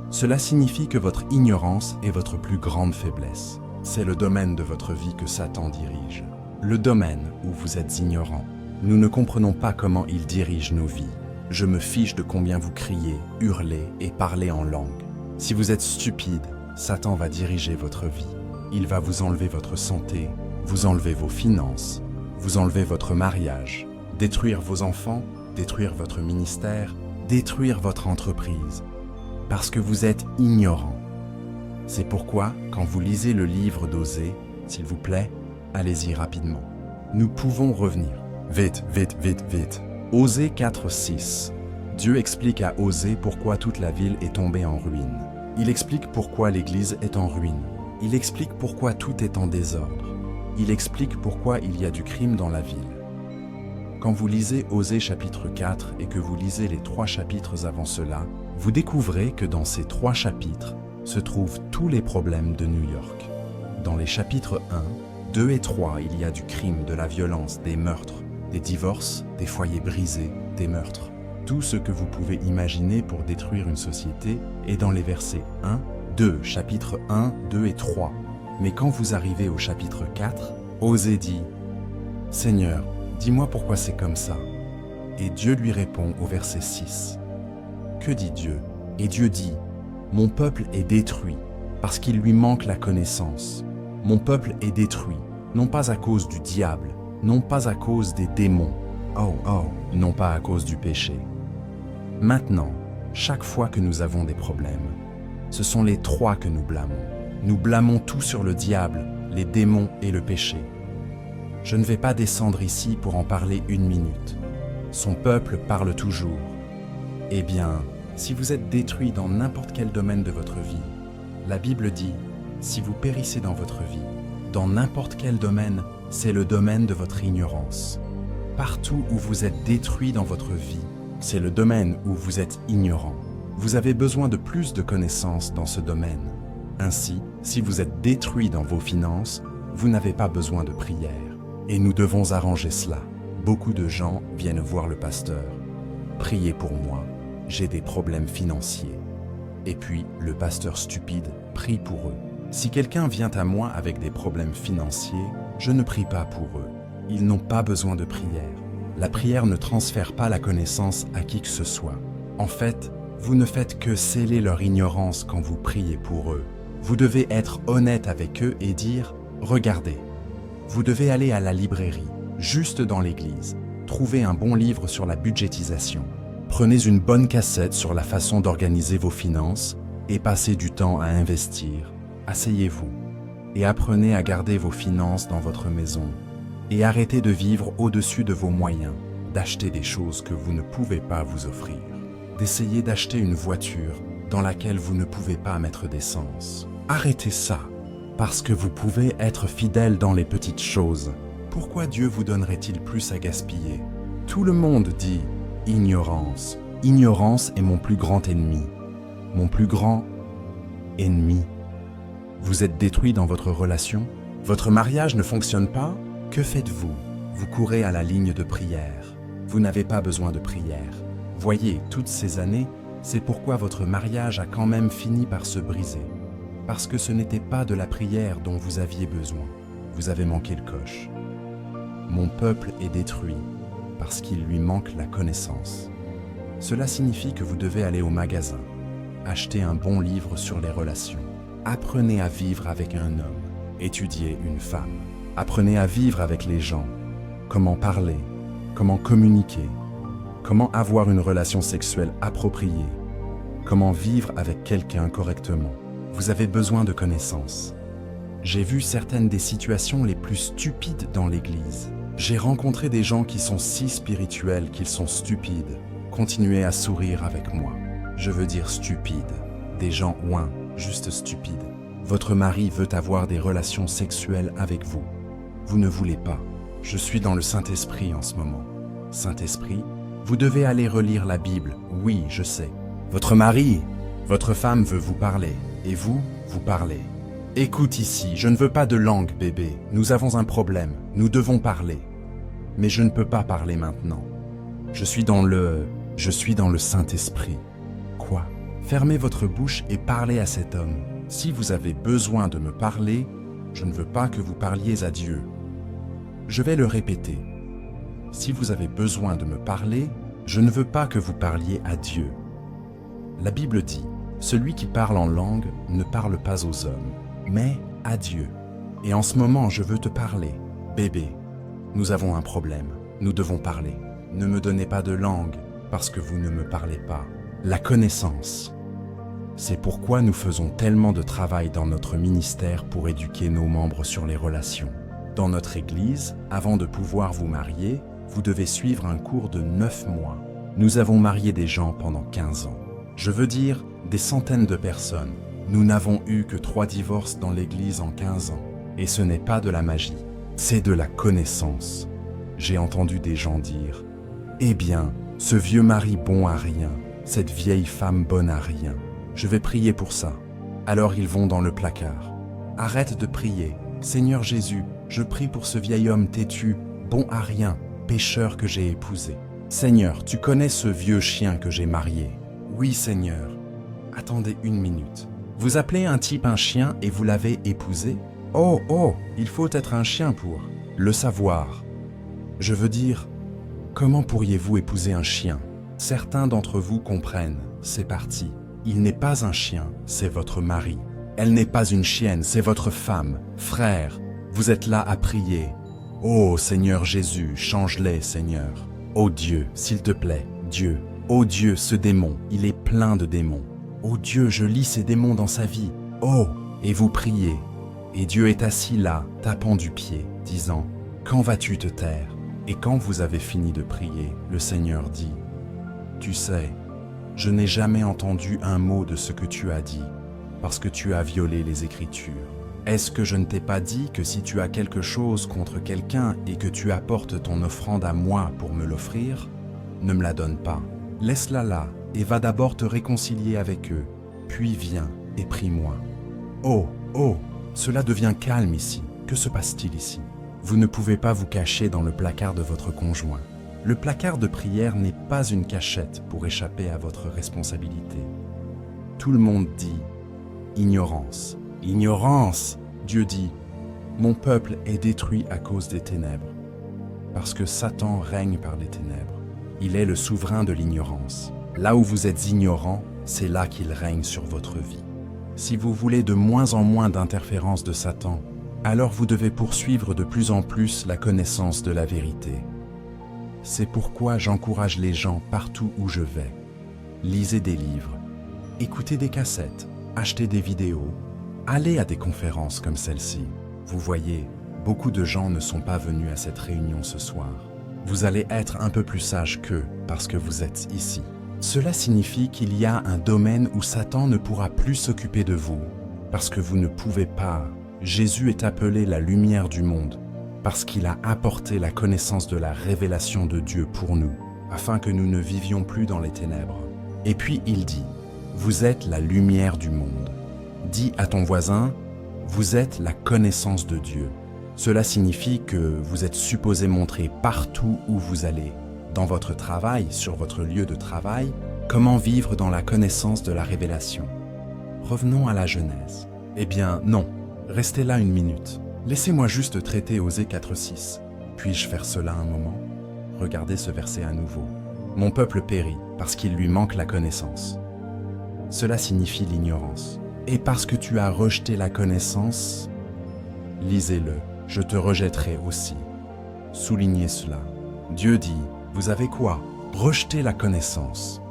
B: Cela signifie que votre ignorance est votre plus grande faiblesse. C'est le domaine de votre vie que Satan dirige. Le domaine où vous êtes ignorant. Nous ne comprenons pas comment il dirige nos vies. Je me fiche de combien vous criez, hurlez et parlez en langue. Si vous êtes stupide, Satan va diriger votre vie. Il va vous enlever votre santé, vous enlever vos finances, vous enlever votre mariage, détruire vos enfants, détruire votre ministère, détruire votre entreprise, parce que vous êtes ignorant. C'est pourquoi, quand vous lisez le livre d'Osée, s'il vous plaît, allez-y rapidement. Nous pouvons revenir. Vite, vite, vite, vite. Osée 4:6. Dieu explique à Osée pourquoi toute la ville est tombée en ruine. Il explique pourquoi l'Église est en ruine. Il explique pourquoi tout est en désordre. Il explique pourquoi il y a du crime dans la ville. Quand vous lisez Osée chapitre 4 et que vous lisez les 3 chapitres avant cela, vous découvrez que dans ces 3 chapitres se trouvent tous les problèmes de New York. Dans les chapitres 1, 2 et 3, il y a du crime, de la violence, des meurtres, des divorces, des foyers brisés, des meurtres. Tout ce que vous pouvez imaginer pour détruire une société est dans les versets 1, 2, chapitres 1, 2 et 3. Mais quand vous arrivez au chapitre 4, Osée dit « Seigneur, dis-moi pourquoi c'est comme ça. » Et Dieu lui répond au verset 6. Que dit Dieu? Et Dieu dit « Mon peuple est détruit parce qu'il lui manque la connaissance. Mon peuple est détruit, non pas à cause du diable, non pas à cause des démons, non pas à cause du péché. » Maintenant, chaque fois que nous avons des problèmes, ce sont les 3 que nous blâmons. Nous blâmons tout sur le diable, les démons et le péché. Je ne vais pas descendre ici pour en parler 1 minute. Son peuple parle toujours. Eh bien, si vous êtes détruit dans n'importe quel domaine de votre vie, la Bible dit, si vous périssez dans votre vie, dans n'importe quel domaine, c'est le domaine de votre ignorance. Partout où vous êtes détruit dans votre vie, c'est le domaine où vous êtes ignorant. Vous avez besoin de plus de connaissances dans ce domaine. Ainsi, si vous êtes détruit dans vos finances, vous n'avez pas besoin de prière. Et nous devons arranger cela. Beaucoup de gens viennent voir le pasteur. Priez pour moi, j'ai des problèmes financiers. Et puis, le pasteur stupide prie pour eux. Si quelqu'un vient à moi avec des problèmes financiers, je ne prie pas pour eux. Ils n'ont pas besoin de prière. La prière ne transfère pas la connaissance à qui que ce soit. En fait, vous ne faites que sceller leur ignorance quand vous priez pour eux. Vous devez être honnête avec eux et dire « Regardez, vous devez aller à la librairie, juste dans l'église, trouver un bon livre sur la budgétisation. Prenez une bonne cassette sur la façon d'organiser vos finances et passez du temps à investir. Asseyez-vous et apprenez à garder vos finances dans votre maison. Et arrêtez de vivre au-dessus de vos moyens, d'acheter des choses que vous ne pouvez pas vous offrir, d'essayer d'acheter une voiture dans laquelle vous ne pouvez pas mettre d'essence. Arrêtez ça, parce que vous pouvez être fidèle dans les petites choses. Pourquoi Dieu vous donnerait-il plus à gaspiller? Tout le monde dit « ignorance ». Ignorance est mon plus grand ennemi. Mon plus grand ennemi. Vous êtes détruit dans votre relation? Votre mariage ne fonctionne pas? Que faites-vous? Vous courez à la ligne de prière. Vous n'avez pas besoin de prière. Voyez, toutes ces années, c'est pourquoi votre mariage a quand même fini par se briser. Parce que ce n'était pas de la prière dont vous aviez besoin. Vous avez manqué le coche. Mon peuple est détruit parce qu'il lui manque la connaissance. Cela signifie que vous devez aller au magasin, acheter un bon livre sur les relations. Apprenez à vivre avec un homme, étudiez une femme. Apprenez à vivre avec les gens, comment parler, comment communiquer, comment avoir une relation sexuelle appropriée, comment vivre avec quelqu'un correctement. Vous avez besoin de connaissances. J'ai vu certaines des situations les plus stupides dans l'Église. J'ai rencontré des gens qui sont si spirituels qu'ils sont stupides. Continuez à sourire avec moi. Je veux dire stupides. Des gens ouin, juste stupides. Votre mari veut avoir des relations sexuelles avec vous. Vous ne voulez pas. Je suis dans le Saint-Esprit en ce moment. Saint-Esprit, vous devez aller relire la Bible. Oui, je sais. Votre mari, votre femme veut vous parler. Et vous, vous parlez. Écoute ici, je ne veux pas de langue, bébé. Nous avons un problème. Nous devons parler. Mais je ne peux pas parler maintenant. Je suis dans le Saint-Esprit. Quoi? Fermez votre bouche et parlez à cet homme. Si vous avez besoin de me parler, je ne veux pas que vous parliez à Dieu. Je vais le répéter. Si vous avez besoin de me parler, je ne veux pas que vous parliez à Dieu. La Bible dit, Celui qui parle en langue ne parle pas aux hommes, mais à Dieu. Et en ce moment, je veux te parler. Bébé, nous avons un problème. Nous devons parler. Ne me donnez pas de langue, parce que vous ne me parlez pas. La connaissance. C'est pourquoi nous faisons tellement de travail dans notre ministère pour éduquer nos membres sur les relations. Dans notre Église, avant de pouvoir vous marier, vous devez suivre un cours de 9 mois. Nous avons marié des gens pendant 15 ans. Je veux dire, des centaines de personnes. Nous n'avons eu que 3 divorces dans l'Église en 15 ans. Et ce n'est pas de la magie, c'est de la connaissance. J'ai entendu des gens dire « Eh bien, ce vieux mari bon à rien, cette vieille femme bonne à rien. Je vais prier pour ça. » Alors ils vont dans le placard. « Arrête de prier. Seigneur Jésus, je prie pour ce vieil homme têtu, bon à rien, pécheur que j'ai épousé. Seigneur, tu connais ce vieux chien que j'ai marié. Oui, Seigneur. Attendez une minute. Vous appelez un type un chien et vous l'avez épousé? Oh, il faut être un chien pour le savoir. Je veux dire, comment pourriez-vous épouser un chien? Certains d'entre vous comprennent, c'est parti. Il n'est pas un chien, c'est votre mari. Elle n'est pas une chienne, c'est votre femme. Frère, vous êtes là à prier. Oh Seigneur Jésus, change-les, Seigneur. Oh Dieu, s'il te plaît, Dieu. Oh Dieu, ce démon, il est plein de démons. Oh Dieu, je lis ces démons dans sa vie. Oh, et vous priez. Et Dieu est assis là, tapant du pied, disant, « Quand vas-tu te taire ?» Et quand vous avez fini de prier, le Seigneur dit, « Tu sais, je n'ai jamais entendu un mot de ce que tu as dit, parce que tu as violé les Écritures. Est-ce que je ne t'ai pas dit que si tu as quelque chose contre quelqu'un et que tu apportes ton offrande à moi pour me l'offrir, ne me la donne pas. Laisse-la là et va d'abord te réconcilier avec eux, puis viens et prie-moi. » Oh, cela devient calme ici. Que se passe-t-il ici? Vous ne pouvez pas vous cacher dans le placard de votre conjoint. Le placard de prière n'est pas une cachette pour échapper à votre responsabilité. Tout le monde dit « ignorance ». Ignorance! Dieu dit « Mon peuple est détruit à cause des ténèbres, parce que Satan règne par les ténèbres. Il est le souverain de l'ignorance. Là où vous êtes ignorant, c'est là qu'il règne sur votre vie. Si vous voulez de moins en moins d'interférences de Satan, alors vous devez poursuivre de plus en plus la connaissance de la vérité. C'est pourquoi j'encourage les gens partout où je vais. Lisez des livres, écoutez des cassettes, achetez des vidéos, allez à des conférences comme celle-ci. Vous voyez, beaucoup de gens ne sont pas venus à cette réunion ce soir. Vous allez être un peu plus sage qu'eux parce que vous êtes ici. Cela signifie qu'il y a un domaine où Satan ne pourra plus s'occuper de vous, parce que vous ne pouvez pas. Jésus est appelé la lumière du monde, parce qu'il a apporté la connaissance de la révélation de Dieu pour nous, afin que nous ne vivions plus dans les ténèbres. Et puis il dit, « Vous êtes la lumière du monde. » Dis à ton voisin, « Vous êtes la connaissance de Dieu. » Cela signifie que vous êtes supposé montrer partout où vous allez, dans votre travail, sur votre lieu de travail, comment vivre dans la connaissance de la révélation. Revenons à la Genèse. Eh bien, non. Restez là une minute. Laissez-moi juste traiter Osée 4:6. Puis-je faire cela un moment? Regardez ce verset à nouveau. Mon peuple périt parce qu'il lui manque la connaissance. Cela signifie l'ignorance. Et parce que tu as rejeté la connaissance, lisez-le, je te rejetterai aussi. Soulignez cela. Dieu dit, vous avez quoi? Rejeter la connaissance.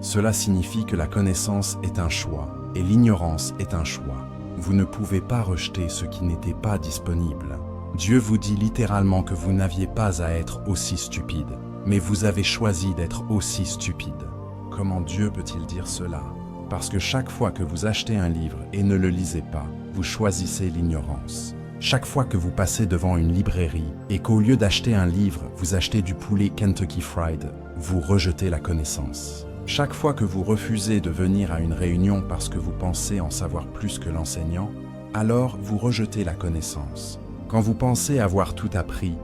B: Cela signifie que la connaissance est un choix et l'ignorance est un choix. Vous ne pouvez pas rejeter ce qui n'était pas disponible. Dieu vous dit littéralement que vous n'aviez pas à être aussi stupide, mais vous avez choisi d'être aussi stupide. Comment Dieu peut-il dire cela? Parce que chaque fois que vous achetez un livre et ne le lisez pas, vous choisissez l'ignorance. Chaque fois que vous passez devant une librairie et qu'au lieu d'acheter un livre, vous achetez du poulet Kentucky Fried, vous rejetez la connaissance. Chaque fois que vous refusez de venir à une réunion parce que vous pensez en savoir plus que l'enseignant, alors vous rejetez la connaissance. Quand vous pensez avoir tout appris,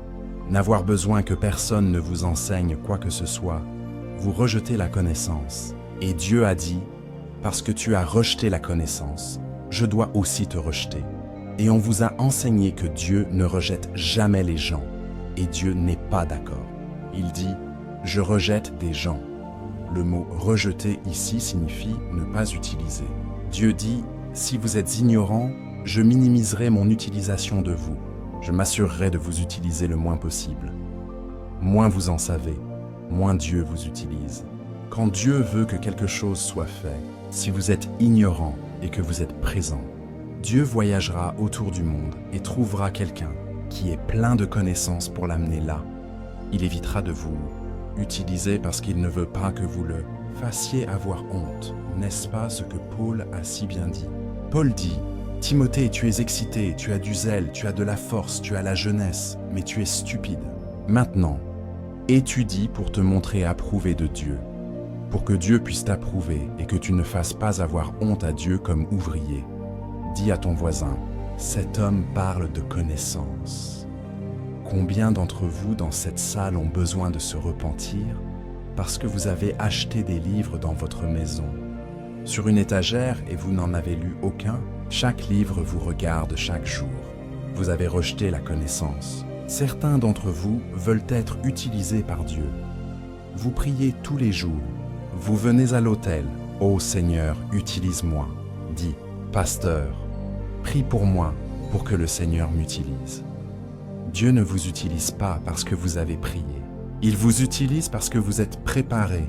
B: n'avoir besoin que personne ne vous enseigne quoi que ce soit, vous rejetez la connaissance. Et Dieu a dit, parce que tu as rejeté la connaissance, je dois aussi te rejeter. Et on vous a enseigné que Dieu ne rejette jamais les gens. Et Dieu n'est pas d'accord. Il dit, je rejette des gens. Le mot « rejeter » ici signifie ne pas utiliser. Dieu dit « Si vous êtes ignorant, je minimiserai mon utilisation de vous. Je m'assurerai de vous utiliser le moins possible. Moins vous en savez, moins Dieu vous utilise. Quand Dieu veut que quelque chose soit fait, si vous êtes ignorant et que vous êtes présent, Dieu voyagera autour du monde et trouvera quelqu'un qui est plein de connaissances pour l'amener là. Il évitera de vous utiliser parce qu'il ne veut pas que vous le fassiez avoir honte. N'est-ce pas ce que Paul a si bien dit? Paul dit « Timothée, tu es excité, tu as du zèle, tu as de la force, tu as la jeunesse, mais tu es stupide. Maintenant, étudie pour te montrer approuvé de Dieu, pour que Dieu puisse t'approuver et que tu ne fasses pas avoir honte à Dieu comme ouvrier. Dis à ton voisin, cet homme parle de connaissance. Combien d'entre vous dans cette salle ont besoin de se repentir parce que vous avez acheté des livres dans votre maison, sur une étagère et vous n'en avez lu aucun? Chaque livre vous regarde chaque jour. Vous avez rejeté la connaissance. Certains d'entre vous veulent être utilisés par Dieu. Vous priez tous les jours. Vous venez à l'autel. Ô Seigneur, utilise-moi. Dis, pasteur, prie pour moi pour que le Seigneur m'utilise. Dieu ne vous utilise pas parce que vous avez prié. Il vous utilise parce que vous êtes préparé.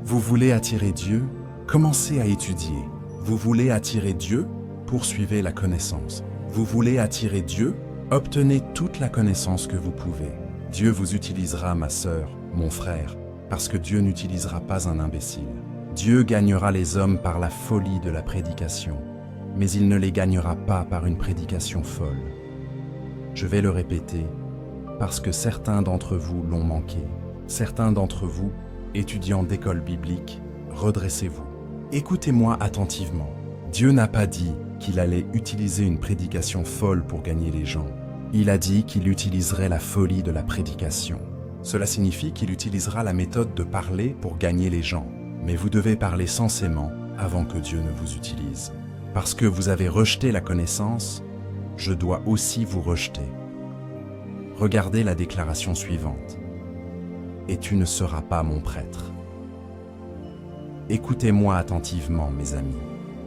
B: Vous voulez attirer Dieu? Commencez à étudier. Vous voulez attirer Dieu? Poursuivez la connaissance. Vous voulez attirer Dieu? Obtenez toute la connaissance que vous pouvez. Dieu vous utilisera, ma sœur, mon frère, parce que Dieu n'utilisera pas un imbécile. Dieu gagnera les hommes par la folie de la prédication, mais il ne les gagnera pas par une prédication folle. Je vais le répéter, parce que certains d'entre vous l'ont manqué. Certains d'entre vous, étudiants d'école biblique, redressez-vous. Écoutez-moi attentivement. Dieu n'a pas dit qu'il allait utiliser une prédication folle pour gagner les gens. Il a dit qu'il utiliserait la folie de la prédication. Cela signifie qu'il utilisera la méthode de parler pour gagner les gens. Mais vous devez parler sensément avant que Dieu ne vous utilise. Parce que vous avez rejeté la connaissance, je dois aussi vous rejeter. Regardez la déclaration suivante. Et tu ne seras pas mon prêtre. Écoutez-moi attentivement, mes amis.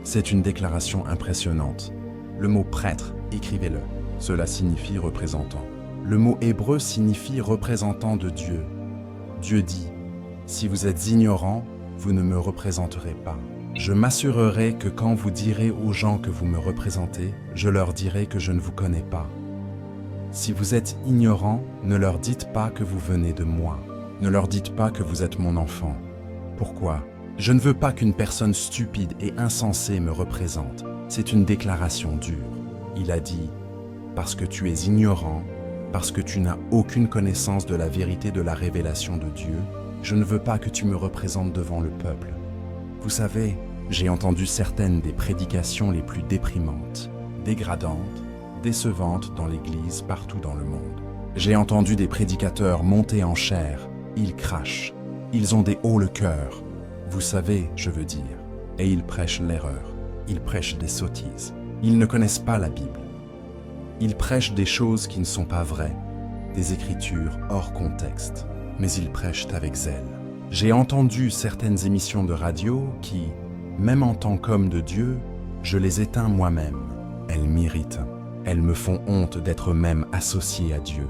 B: C'est une déclaration impressionnante. Le mot prêtre, écrivez-le. Cela signifie représentant. Le mot hébreu signifie représentant de Dieu. Dieu dit, si vous êtes ignorants, vous ne me représenterez pas. Je m'assurerai que quand vous direz aux gens que vous me représentez, je leur dirai que je ne vous connais pas. Si vous êtes ignorants, ne leur dites pas que vous venez de moi. Ne leur dites pas que vous êtes mon enfant. Pourquoi ? Je ne veux pas qu'une personne stupide et insensée me représente. C'est une déclaration dure. Il a dit, parce que tu es ignorant, parce que tu n'as aucune connaissance de la vérité de la révélation de Dieu, je ne veux pas que tu me représentes devant le peuple. Vous savez, j'ai entendu certaines des prédications les plus déprimantes, dégradantes, décevantes dans l'Église partout dans le monde. J'ai entendu des prédicateurs monter en chair, ils crachent, ils ont des hauts le cœur. Vous savez, je veux dire, et ils prêchent l'erreur, ils prêchent des sottises, ils ne connaissent pas la Bible. Ils prêchent des choses qui ne sont pas vraies, des écritures hors contexte, mais ils prêchent avec zèle. J'ai entendu certaines émissions de radio qui, même en tant qu'homme de Dieu, je les éteins moi-même. Elles m'irritent, elles me font honte d'être même associé à Dieu.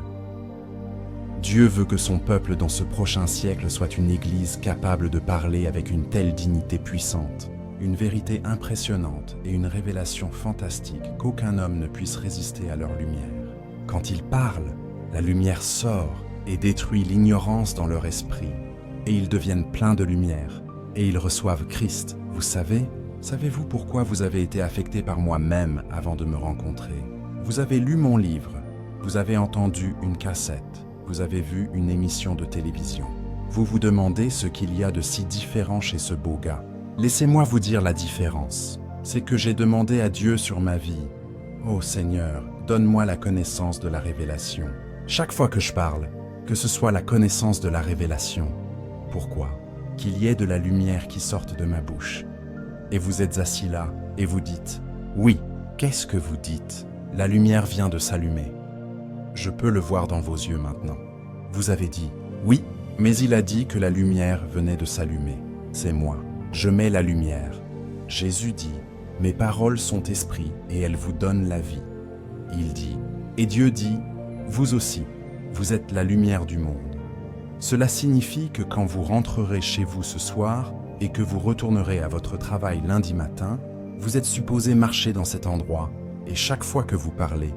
B: Dieu veut que son peuple dans ce prochain siècle soit une église capable de parler avec une telle dignité puissante, une vérité impressionnante et une révélation fantastique qu'aucun homme ne puisse résister à leur lumière. Quand ils parlent, la lumière sort et détruit l'ignorance dans leur esprit, et ils deviennent pleins de lumière, et ils reçoivent Christ. Vous savez-vous pourquoi vous avez été affecté par moi-même avant de me rencontrer? Vous avez lu mon livre, vous avez entendu une cassette, vous avez vu une émission de télévision. Vous vous demandez ce qu'il y a de si différent chez ce beau gars. Laissez-moi vous dire la différence. C'est que j'ai demandé à Dieu sur ma vie. Ô Seigneur, donne-moi la connaissance de la révélation. Chaque fois que je parle, que ce soit la connaissance de la révélation. Pourquoi? Qu'il y ait de la lumière qui sorte de ma bouche. Et vous êtes assis là et vous dites, oui, qu'est-ce que vous dites? La lumière vient de s'allumer. Je peux le voir dans vos yeux maintenant. Vous avez dit, oui, mais il a dit que la lumière venait de s'allumer. c'est moi. Je mets la lumière. Jésus dit, mes paroles sont esprit et elles vous donnent la vie. Il dit, et Dieu dit, vous aussi, vous êtes la lumière du monde. Cela signifie que quand vous rentrerez chez vous ce soir et que vous retournerez à votre travail lundi matin, vous êtes supposé marcher dans cet endroit et chaque fois que vous parlez,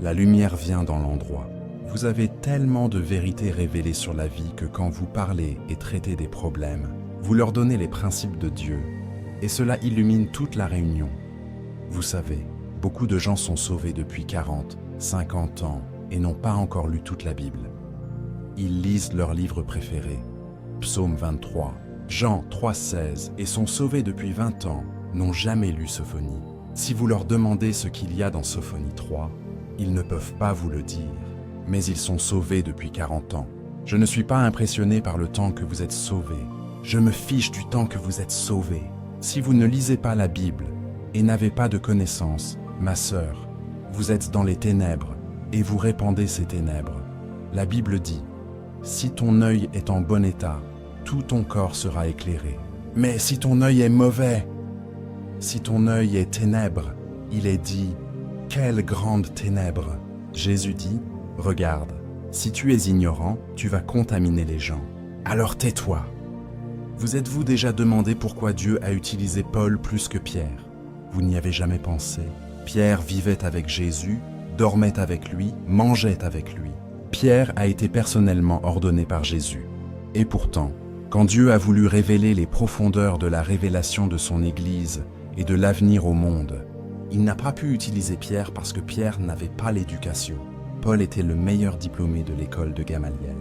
B: la lumière vient dans l'endroit. Vous avez tellement de vérités révélées sur la vie que quand vous parlez et traitez des problèmes, vous leur donnez les principes de Dieu et cela illumine toute la réunion. Vous savez, beaucoup de gens sont sauvés depuis 40, 50 ans et n'ont pas encore lu toute la Bible. Ils lisent leurs livres préférés, Psaume 23, Jean 3,16, et sont sauvés depuis 20 ans, n'ont jamais lu Sophonie. Si vous leur demandez ce qu'il y a dans Sophonie 3, ils ne peuvent pas vous le dire, mais ils sont sauvés depuis 40 ans. Je ne suis pas impressionné par le temps que vous êtes sauvés. Je me fiche du temps que vous êtes sauvés. Si vous ne lisez pas la Bible et n'avez pas de connaissances, ma sœur, vous êtes dans les ténèbres et vous répandez ces ténèbres. La Bible dit, si ton œil est en bon état, tout ton corps sera éclairé. Mais si ton œil est mauvais, si ton œil est ténèbre, il est dit, quelle grande ténèbre. Jésus dit, regarde, si tu es ignorant, tu vas contaminer les gens. Alors tais-toi. Vous êtes-vous déjà demandé pourquoi Dieu a utilisé Paul plus que Pierre? Vous n'y avez jamais pensé. Pierre vivait avec Jésus, dormait avec lui, mangeait avec lui. Pierre a été personnellement ordonné par Jésus. Et pourtant, quand Dieu a voulu révéler les profondeurs de la révélation de son Église et de l'avenir au monde, il n'a pas pu utiliser Pierre parce que Pierre n'avait pas l'éducation. Paul était le meilleur diplômé de l'école de Gamaliel.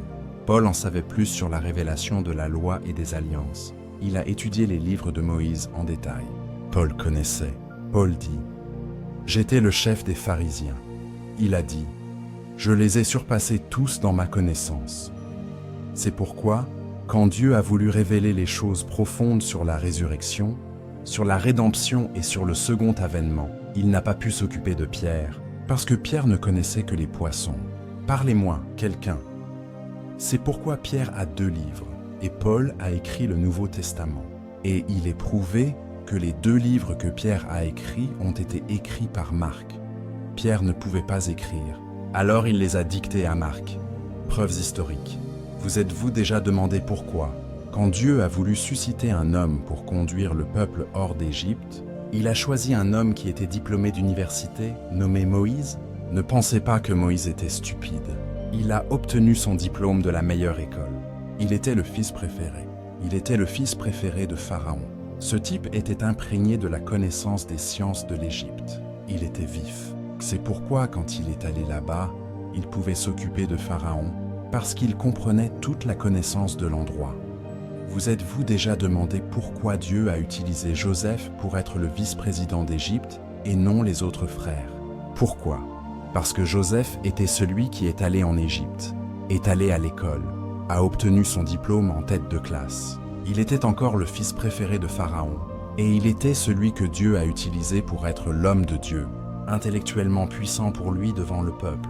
B: Paul en savait plus sur la révélation de la loi et des alliances. Il a étudié les livres de Moïse en détail. Paul connaissait. Paul dit, « J'étais le chef des pharisiens. » Il a dit, « Je les ai surpassés tous dans ma connaissance. » C'est pourquoi, quand Dieu a voulu révéler les choses profondes sur la résurrection, sur la rédemption et sur le second avènement, il n'a pas pu s'occuper de Pierre, parce que Pierre ne connaissait que les poissons. Parlez-moi, quelqu'un. C'est pourquoi Pierre a 2 livres, et Paul a écrit le Nouveau Testament. Et il est prouvé que les 2 livres que Pierre a écrits ont été écrits par Marc. Pierre ne pouvait pas écrire, alors il les a dictés à Marc. Preuves historiques. Vous êtes-vous déjà demandé pourquoi, quand Dieu a voulu susciter un homme pour conduire le peuple hors d'Égypte, il a choisi un homme qui était diplômé d'université, nommé Moïse? Ne pensez pas que Moïse était stupide. Il a obtenu son diplôme de la meilleure école. Il était le fils préféré. Il était le fils préféré de Pharaon. Ce type était imprégné de la connaissance des sciences de l'Égypte. Il était vif. C'est pourquoi, quand il est allé là-bas, il pouvait s'occuper de Pharaon, parce qu'il comprenait toute la connaissance de l'endroit. Vous êtes-vous déjà demandé pourquoi Dieu a utilisé Joseph pour être le vice-président d'Égypte et non les autres frères? Pourquoi? Parce que Joseph était celui qui est allé en Égypte, est allé à l'école, a obtenu son diplôme en tête de classe. Il était encore le fils préféré de Pharaon, et il était celui que Dieu a utilisé pour être l'homme de Dieu, intellectuellement puissant pour lui devant le peuple.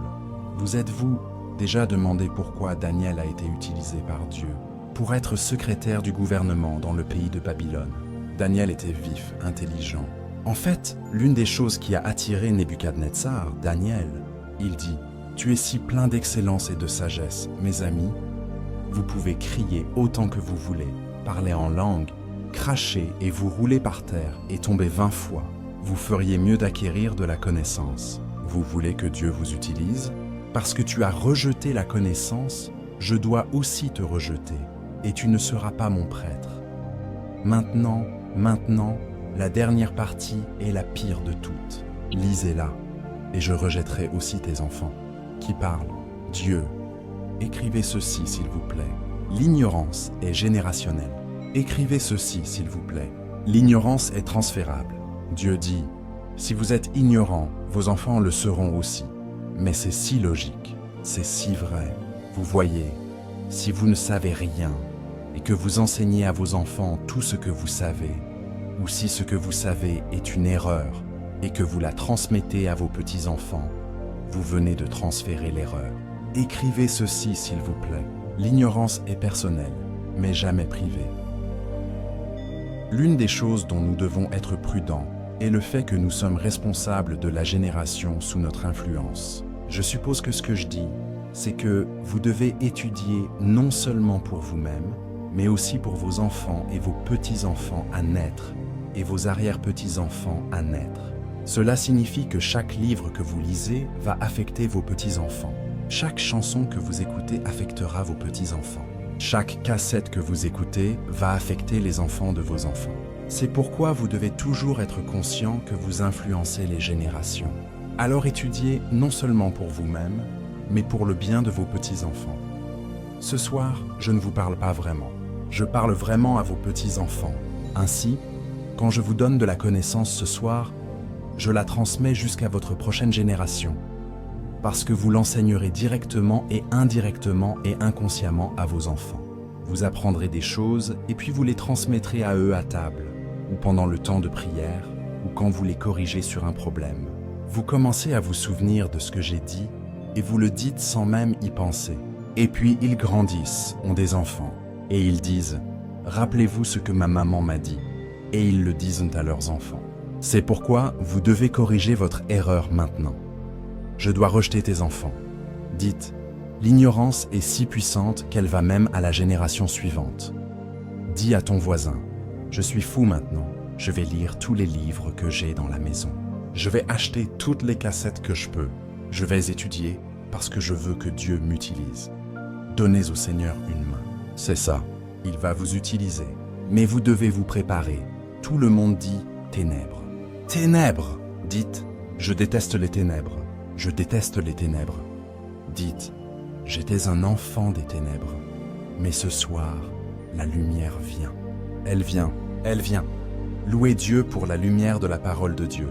B: Vous êtes-vous déjà demandé pourquoi Daniel a été utilisé par Dieu pour être secrétaire du gouvernement dans le pays de Babylone? Daniel était vif, intelligent. En fait, l'une des choses qui a attiré Nebuchadnezzar, Daniel, il dit, « Tu es si plein d'excellence et de sagesse, mes amis. Vous pouvez crier autant que vous voulez, parler en langue, cracher et vous rouler par terre et tomber 20 fois. Vous feriez mieux d'acquérir de la connaissance. Vous voulez que Dieu vous utilise? Parce que tu as rejeté la connaissance, je dois aussi te rejeter, et tu ne seras pas mon prêtre. Maintenant, la dernière partie est la pire de toutes. Lisez-la, et je rejetterai aussi tes enfants. Qui parlent? Dieu. Écrivez ceci, s'il vous plaît. L'ignorance est générationnelle. Écrivez ceci, s'il vous plaît. L'ignorance est transférable. Dieu dit, si vous êtes ignorant, vos enfants le seront aussi. Mais c'est si logique, c'est si vrai. Vous voyez, si vous ne savez rien, et que vous enseignez à vos enfants tout ce que vous savez, ou si ce que vous savez est une erreur, et que vous la transmettez à vos petits-enfants, vous venez de transférer l'erreur. Écrivez ceci, s'il vous plaît. L'ignorance est personnelle, mais jamais privée. L'une des choses dont nous devons être prudents est le fait que nous sommes responsables de la génération sous notre influence. Je suppose que ce que je dis, c'est que vous devez étudier non seulement pour vous-même, mais aussi pour vos enfants et vos petits-enfants à naître, et vos arrière-petits-enfants à naître. Cela signifie que chaque livre que vous lisez va affecter vos petits-enfants. Chaque chanson que vous écoutez affectera vos petits-enfants. Chaque cassette que vous écoutez va affecter les enfants de vos enfants. C'est pourquoi vous devez toujours être conscient que vous influencez les générations. Alors étudiez non seulement pour vous-même, mais pour le bien de vos petits-enfants. Ce soir, je ne vous parle pas vraiment. Je parle vraiment à vos petits-enfants. Ainsi, quand je vous donne de la connaissance ce soir, je la transmets jusqu'à votre prochaine génération, parce que vous l'enseignerez directement et indirectement et inconsciemment à vos enfants. Vous apprendrez des choses et puis vous les transmettrez à eux à table, ou pendant le temps de prière, ou quand vous les corrigez sur un problème. Vous commencez à vous souvenir de ce que j'ai dit et vous le dites sans même y penser. Et puis ils grandissent, ont des enfants, et ils disent « Rappelez-vous ce que ma maman m'a dit », et ils le disent à leurs enfants. C'est pourquoi vous devez corriger votre erreur maintenant. Je dois rejeter tes enfants. Dites « L'ignorance est si puissante qu'elle va même à la génération suivante. » Dis à ton voisin « Je suis fou maintenant, je vais lire tous les livres que j'ai dans la maison. Je vais acheter toutes les cassettes que je peux. Je vais étudier parce que je veux que Dieu m'utilise. Donnez au Seigneur une main. C'est ça, il va vous utiliser. Mais vous devez vous préparer. Tout le monde dit « ténèbres ». Ténèbres! Dites « Je déteste les ténèbres. Je déteste les ténèbres. » Dites « J'étais un enfant des ténèbres. Mais ce soir, la lumière vient. Elle vient, elle vient. Louez Dieu pour la lumière de la parole de Dieu.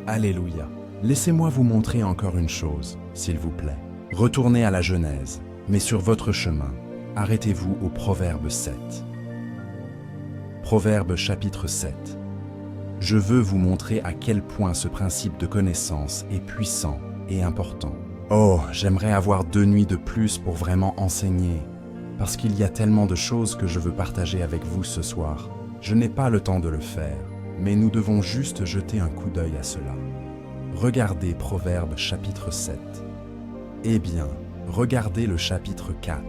B: Alléluia. Laissez-moi vous montrer encore une chose, s'il vous plaît. Retournez à la Genèse, mais sur votre chemin, arrêtez-vous au Proverbe 7. Proverbe chapitre 7. Je veux vous montrer à quel point ce principe de connaissance est puissant et important. Oh, j'aimerais avoir 2 nuits de plus pour vraiment enseigner, parce qu'il y a tellement de choses que je veux partager avec vous ce soir. Je n'ai pas le temps de le faire, mais nous devons juste jeter un coup d'œil à cela. Regardez Proverbe chapitre 7. Eh bien, regardez le chapitre 4.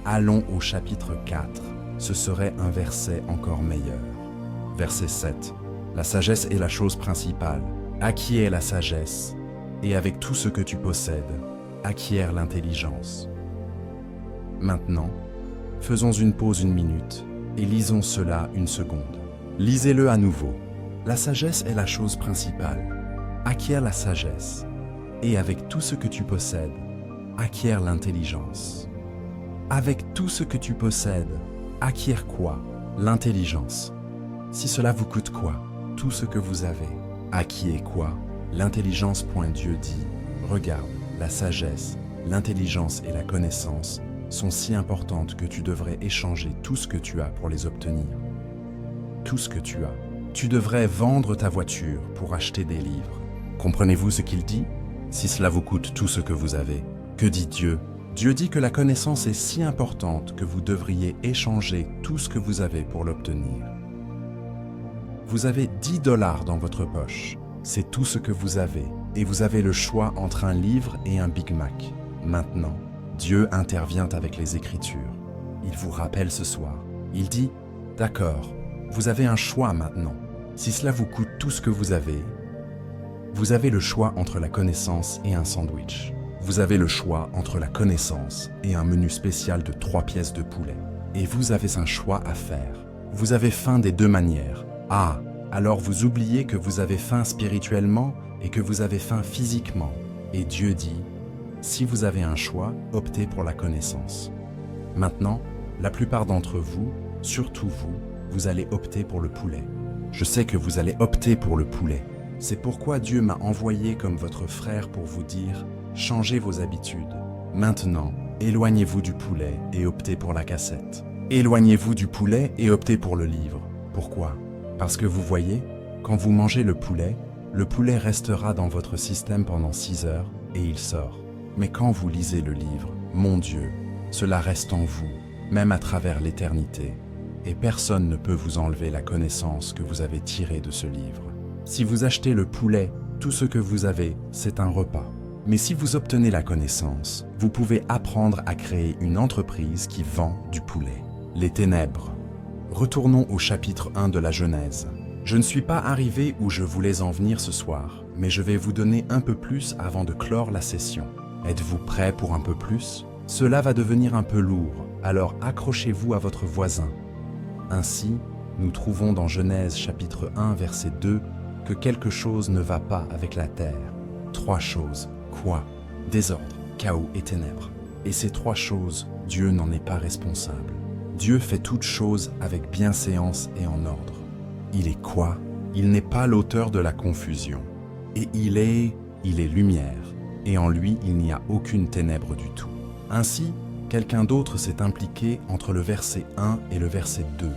B: Allons au chapitre 4. Ce serait un verset encore meilleur. Verset 7. La sagesse est la chose principale. Acquiert la sagesse, et avec tout ce que tu possèdes, acquiert l'intelligence. Maintenant, faisons une pause 1 minute et lisons cela 1 seconde. Lisez-le à nouveau. La sagesse est la chose principale. Acquiert la sagesse, et avec tout ce que tu possèdes, acquiert l'intelligence. Avec tout ce que tu possèdes, acquiert quoi? L'intelligence. Si cela vous coûte quoi? Tout ce que vous avez. Acquiert quoi? L'intelligence. Dieu dit, regarde, la sagesse, l'intelligence et la connaissance sont si importantes que tu devrais échanger tout ce que tu as pour les obtenir. Tout ce que tu as. Tu devrais vendre ta voiture pour acheter des livres. Comprenez-vous ce qu'il dit? Si cela vous coûte tout ce que vous avez, que dit Dieu? Dieu dit que la connaissance est si importante que vous devriez échanger tout ce que vous avez pour l'obtenir. Vous avez 10 $ dans votre poche. C'est tout ce que vous avez. Et vous avez le choix entre un livre et un Big Mac. Maintenant, Dieu intervient avec les Écritures. Il vous rappelle ce soir. Il dit, d'accord, vous avez un choix maintenant. Si cela vous coûte tout ce que vous avez le choix entre la connaissance et un sandwich. Vous avez le choix entre la connaissance et un menu spécial de 3 pièces de poulet. Et vous avez un choix à faire. Vous avez faim des 2 manières. Ah, alors vous oubliez que vous avez faim spirituellement et que vous avez faim physiquement. Et Dieu dit, si vous avez un choix, optez pour la connaissance. Maintenant, la plupart d'entre vous, surtout vous allez opter pour le poulet. Je sais que vous allez opter pour le poulet. C'est pourquoi Dieu m'a envoyé comme votre frère pour vous dire, changez vos habitudes. Maintenant, éloignez-vous du poulet et optez pour la cassette. Éloignez-vous du poulet et optez pour le livre. Pourquoi? Parce que vous voyez, quand vous mangez le poulet restera dans votre système pendant 6 heures et il sort. Mais quand vous lisez le livre, mon Dieu, cela reste en vous, même à travers l'éternité. et personne ne peut vous enlever la connaissance que vous avez tirée de ce livre. Si vous achetez le poulet, tout ce que vous avez, c'est un repas. Mais si vous obtenez la connaissance, vous pouvez apprendre à créer une entreprise qui vend du poulet. Les ténèbres. Retournons au chapitre 1 de la Genèse. Je ne suis pas arrivé où je voulais en venir ce soir, mais je vais vous donner un peu plus avant de clore la session. Êtes-vous prêts pour un peu plus? Cela va devenir un peu lourd, alors accrochez-vous à votre voisin. Ainsi, nous trouvons dans Genèse chapitre 1 verset 2 que quelque chose ne va pas avec la terre. 3 choses. Quoi? Désordre, chaos et ténèbres. Et ces 3 choses, Dieu n'en est pas responsable. Dieu fait toutes choses avec bienséance et en ordre. Il est quoi? Il n'est pas l'auteur de la confusion. Et il est lumière. Et en lui, il n'y a aucune ténèbre du tout. Ainsi, quelqu'un d'autre s'est impliqué entre le verset 1 et le verset 2.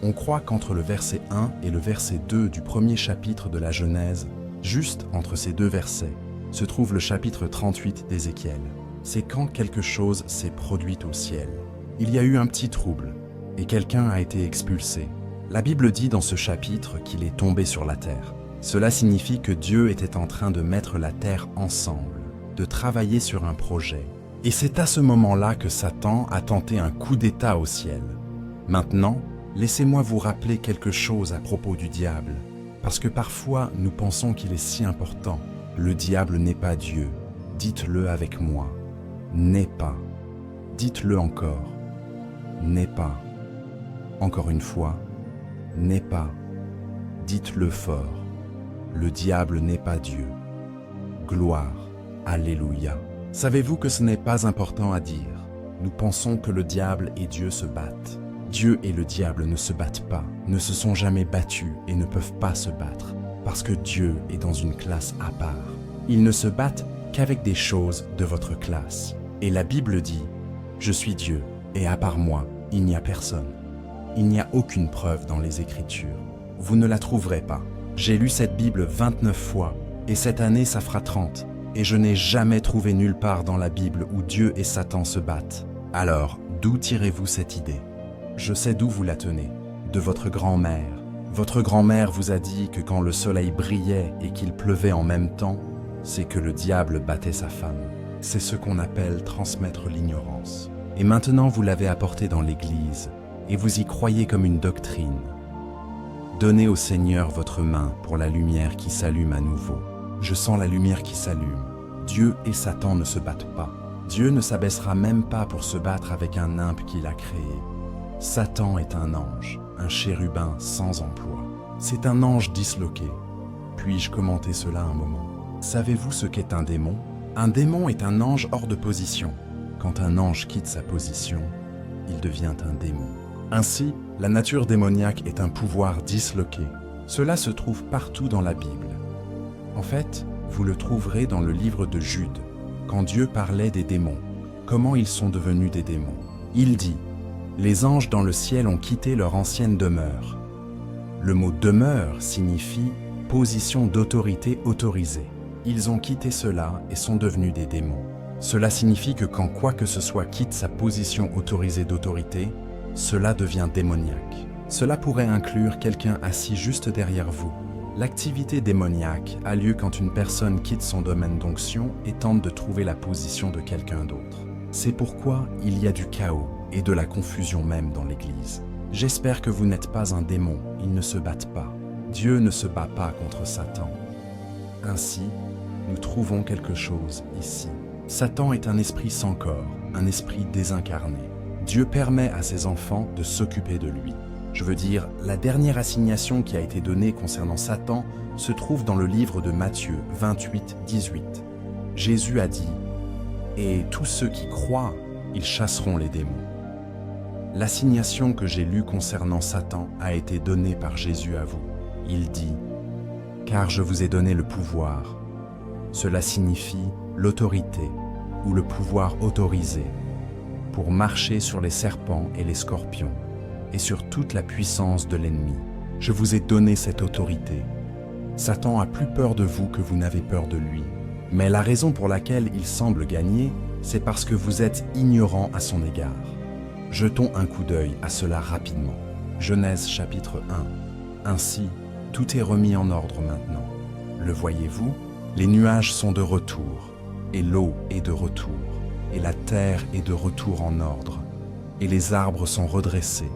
B: On croit qu'entre le verset 1 et le verset 2 du premier chapitre de la Genèse, juste entre ces 2 versets, se trouve le chapitre 38 d'Ézéchiel. C'est quand quelque chose s'est produit au ciel. Il y a eu un petit trouble, et quelqu'un a été expulsé. La Bible dit dans ce chapitre qu'il est tombé sur la terre. Cela signifie que Dieu était en train de mettre la terre ensemble, de travailler sur un projet. Et c'est à ce moment-là que Satan a tenté un coup d'État au ciel. Maintenant, laissez-moi vous rappeler quelque chose à propos du diable, parce que parfois nous pensons qu'il est si important. Le diable n'est pas Dieu. Dites-le avec moi. N'est pas. Dites-le encore. N'est pas. Encore une fois. N'est pas. Dites-le fort. Le diable n'est pas Dieu. Gloire. Alléluia. Savez-vous que ce n'est pas important à dire? Nous pensons que le diable et Dieu se battent. Dieu et le diable ne se battent pas, ne se sont jamais battus et ne peuvent pas se battre, parce que Dieu est dans une classe à part. Ils ne se battent qu'avec des choses de votre classe. Et la Bible dit, « Je suis Dieu, et à part moi, il n'y a personne. » Il n'y a aucune preuve dans les Écritures. Vous ne la trouverez pas. J'ai lu cette Bible 29 fois, et cette année ça fera 30, et je n'ai jamais trouvé nulle part dans la Bible où Dieu et Satan se battent. Alors, d'où tirez-vous cette idée? Je sais d'où vous la tenez, de votre grand-mère. Votre grand-mère vous a dit que quand le soleil brillait et qu'il pleuvait en même temps, c'est que le diable battait sa femme. C'est ce qu'on appelle transmettre l'ignorance. Et maintenant vous l'avez apporté dans l'Église, et vous y croyez comme une doctrine. Donnez au Seigneur votre main pour la lumière qui s'allume à nouveau. Je sens la lumière qui s'allume. Dieu et Satan ne se battent pas. Dieu ne s'abaissera même pas pour se battre avec un imp qu'il a créé. Satan est un ange, un chérubin sans emploi. C'est un ange disloqué. Puis-je commenter cela un moment? Savez-vous ce qu'est un démon? Un démon est un ange hors de position. Quand un ange quitte sa position, il devient un démon. Ainsi, la nature démoniaque est un pouvoir disloqué. Cela se trouve partout dans la Bible. En fait, vous le trouverez dans le livre de Jude, quand Dieu parlait des démons, comment ils sont devenus des démons. Il dit « Les anges dans le ciel ont quitté leur ancienne demeure ». Le mot « demeure » signifie « position d'autorité autorisée ». Ils ont quitté cela et sont devenus des démons. Cela signifie que quand quoi que ce soit quitte sa position autorisée d'autorité, cela devient démoniaque. Cela pourrait inclure quelqu'un assis juste derrière vous. L'activité démoniaque a lieu quand une personne quitte son domaine d'onction et tente de trouver la position de quelqu'un d'autre. C'est pourquoi il y a du chaos et de la confusion même dans l'Église. J'espère que vous n'êtes pas un démon, ils ne se battent pas. Dieu ne se bat pas contre Satan. Ainsi, nous trouvons quelque chose ici. Satan est un esprit sans corps, un esprit désincarné. Dieu permet à ses enfants de s'occuper de lui. Je veux dire, la dernière assignation qui a été donnée concernant Satan se trouve dans le livre de Matthieu 28, 18. Jésus a dit « Et tous ceux qui croient, ils chasseront les démons ». L'assignation que j'ai lue concernant Satan a été donnée par Jésus à vous. Il dit « Car je vous ai donné le pouvoir ». Cela signifie l'autorité ou le pouvoir autorisé pour marcher sur les serpents et les scorpions et sur toute la puissance de l'ennemi. Je vous ai donné cette autorité. Satan a plus peur de vous que vous n'avez peur de lui. Mais la raison pour laquelle il semble gagner, c'est parce que vous êtes ignorant à son égard. Jetons un coup d'œil à cela rapidement. Genèse chapitre 1. Ainsi, tout est remis en ordre maintenant. Le voyez-vous? Les nuages sont de retour, et l'eau est de retour, et la terre est de retour en ordre, et les arbres sont redressés,